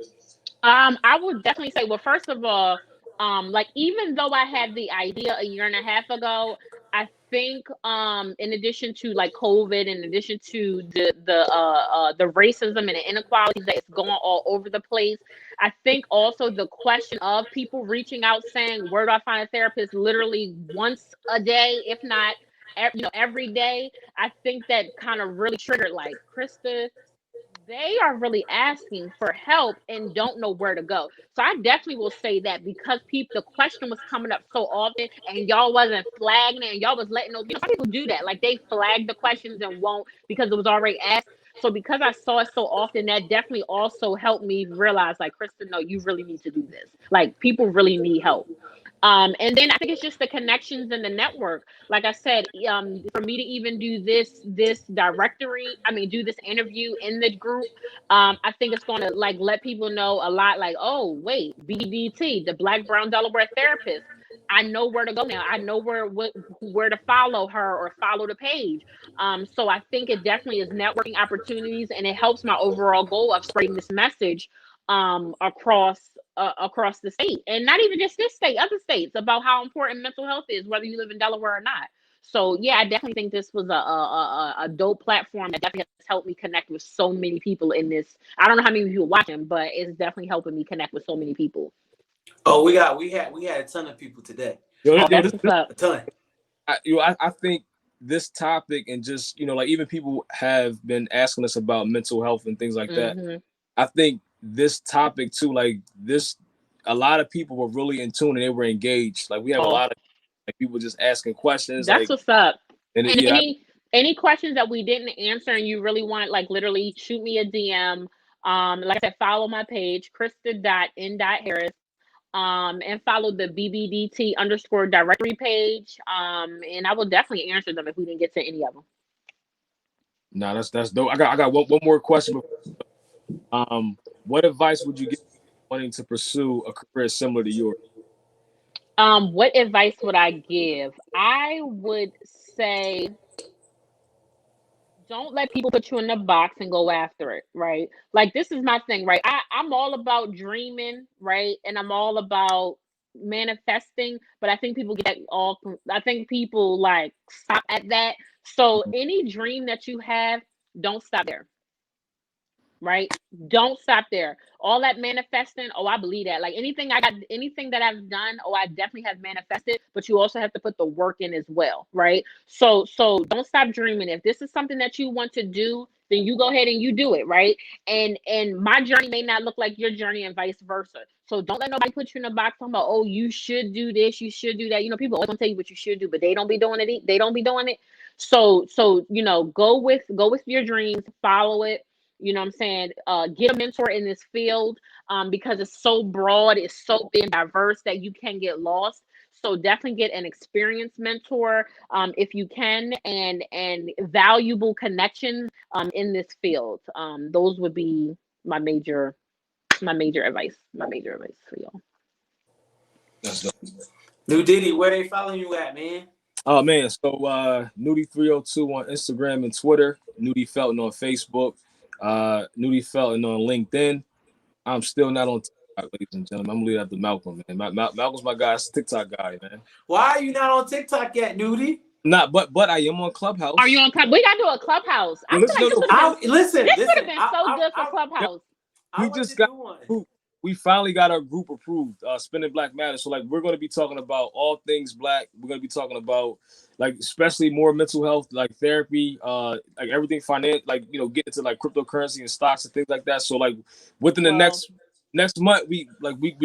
I would definitely say, well, first of all, like even though I had the idea a year and a half ago, I think in addition to like COVID, in addition to the racism and the inequalities that is going all over the place, I think also the question of people reaching out saying, where do I find a therapist, literally once a day, if not every day. I think that kind of really triggered like, Crysta, they are really asking for help and don't know where to go. So I definitely will say that, because the question was coming up so often and y'all wasn't flagging it, and y'all was letting some people do that. Like they flag the questions and won't because it was already asked. So because I saw it so often, that definitely also helped me realize like, Crysta, no, you really need to do this. Like people really need help. And then I think it's just the connections and the network. Like I said, for me to even do this directory, I mean, do this interview in the group, I think it's going to like let people know a lot. Like, oh wait, BDT, the Black Brown Delaware therapist. I know where to go now. I know where to follow her or follow the page. So I think it definitely is networking opportunities, and it helps my overall goal of spreading this message across the state, and not even just this state, other states, about how important mental health is, whether you live in Delaware or not. So yeah, I definitely think this was a dope platform that definitely has helped me connect with so many people in this. I don't know how many people watching, but it's definitely helping me connect with so many people. Oh, we had a ton of people today. Oh, that's what's up. A ton. I think this topic, and just like, even people have been asking us about mental health and things like that. Mm-hmm. I think this topic too, like this, a lot of people were really in tune and they were engaged. Like we have a lot of like people just asking questions, That's like, what's up. and And any questions that we didn't answer and you really want, like literally shoot me a DM. Like I said, follow my page, Crysta.n.harris. And follow the BBDT underscore directory page. And I will definitely answer them if we didn't get to any of them. no, that's dope. I got one more question. What advice would you give wanting to pursue a career similar to yours? What advice would I give? I would say, don't let people put you in the box and go after it, right? Like this is my thing, right? I'm all about dreaming, right? And I'm all about manifesting, but I think people I think people like stop at that. So any dream that you have, don't stop there. right? Don't stop there. All that manifesting, oh, I believe that. Like anything that I've done, oh, I definitely have manifested, but you also have to put the work in as well, right? So don't stop dreaming. If this is something that you want to do, then you go ahead and you do it, right? And my journey may not look like your journey and vice versa. So don't let nobody put you in a box talking about, oh, you should do this, you should do that. You know, people always gonna tell you what you should do, but they don't be doing it. They don't be doing it. So go with your dreams, follow it. You know what I'm saying? Get a mentor in this field, because it's so broad, it's so big and diverse that you can get lost. So definitely get an experienced mentor, if you can, and valuable connections, in this field. Those would be my major advice. My major advice for y'all. That's dope. New Diddy, where they following you at, man? Oh man, so Nudie302 on Instagram and Twitter, Nudie Felton on Facebook, Nudie Felton on LinkedIn. I'm still not on TikTok, ladies and gentlemen. I'm gonna leave that to Malcolm, man. Malcolm's my guy, TikTok guy, man. Why are you not on TikTok yet, Nudie? Not, but I am on Clubhouse. Are you on Club? We gotta do a Clubhouse. I feel like this would have been Listen. been so good for Clubhouse. We just got group. We finally got our group approved, Spinning Black Matters. So like we're gonna be talking about all things black. We're gonna be talking about like especially more mental health, like therapy, like everything finance, like get into like cryptocurrency and stocks and things like that. So like within the next month, we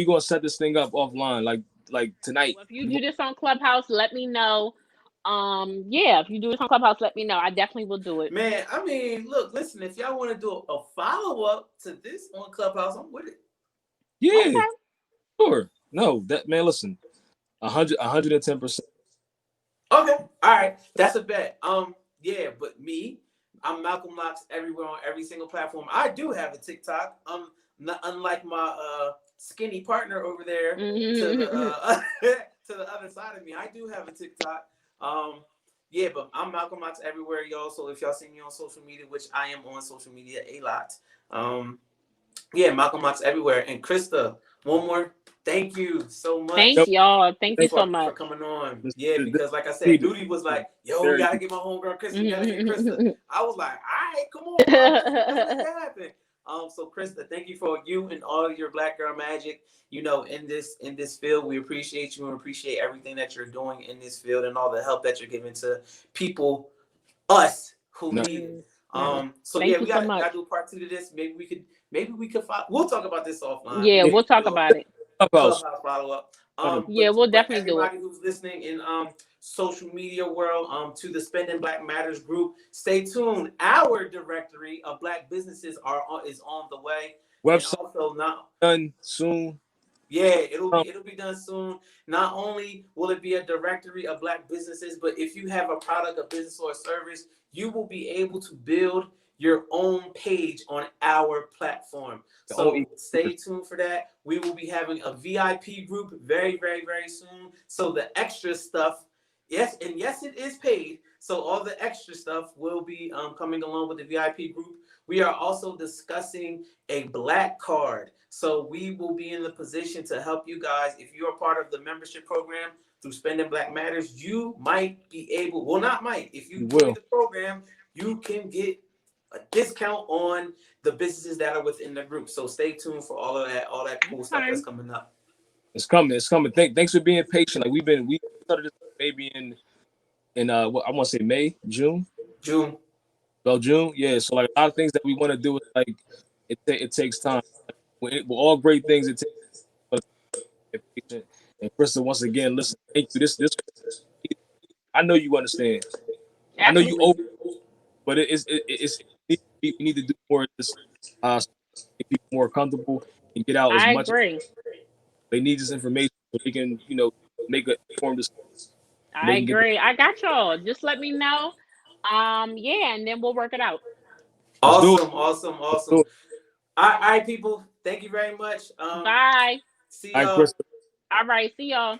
gonna set this thing up offline, like tonight. Well, if you do this on Clubhouse, let me know. Yeah, if you do this on Clubhouse, let me know. I definitely will do it. Man, I mean, look, listen, if y'all want to do a follow-up to this on Clubhouse, I'm with it. Yeah, okay. Sure. No, that man, listen, 110%. Okay, all right, that's a bet. Yeah, but I'm Malcolm Locks everywhere on every single platform. I do have a TikTok. Not unlike my skinny partner over there to the other side of me. I do have a TikTok. Yeah, but I'm Malcolm Locks everywhere, y'all. So if y'all see me on social media, which I am on social media a lot, yeah, Malcolm Locks everywhere. And Crysta, one more. Thank you so much. Thank y'all. Thank you so much for coming on. Yeah, because like I said, Duty was like, "Yo, we gotta get my homegirl Crysta. We gotta get Crysta." I was like, "All right, come on, let's make that happen." So Crysta, thank you for you and all of your Black girl magic. In this field, we appreciate you and appreciate everything that you're doing in this field and all the help that you're giving to people, us who need it. So thank yeah, we gotta do a part 2 to this. Maybe we could we'll talk about this offline. Yeah, we'll talk about it. Clubhouse follow up. Yeah, we'll definitely do it. Everybody who's listening in social media world, to the Spending Black Matters group, stay tuned. Our directory of Black businesses is on the way. Website also now done soon. Yeah, it'll be done soon. Not only will it be a directory of Black businesses, but if you have a product, a business, or a service, you will be able to build your own page on our platform. So stay tuned for that. We will be having a VIP group very, very, very soon. So the extra stuff, yes, it is paid. So all the extra stuff will be coming along with the VIP group. We are also discussing a Black card. So we will be in the position to help you guys. If you're a part of the membership program through Spending Black Matters, you might be able, well, not might, if you join the program, you can get a discount on the businesses that are within the group. So stay tuned for all that cool stuff that's coming up. It's coming. Thanks for being patient. Like we started this maybe in what I want to say June. Well, June, yeah. So like a lot of things that we want to do is like it takes time. With all great things, it takes patient. And Crysta, once again, listen, thank you. This I know you understand. Absolutely. I know you open, but it's we need to do more of this, make people more comfortable and get out as much. I agree. They need this information so they can, make an informed decision. I agree. I got y'all. Just let me know. Yeah, and then we'll work it out. Awesome. All right, people. Thank you very much. Bye. See y'all. All right. See y'all.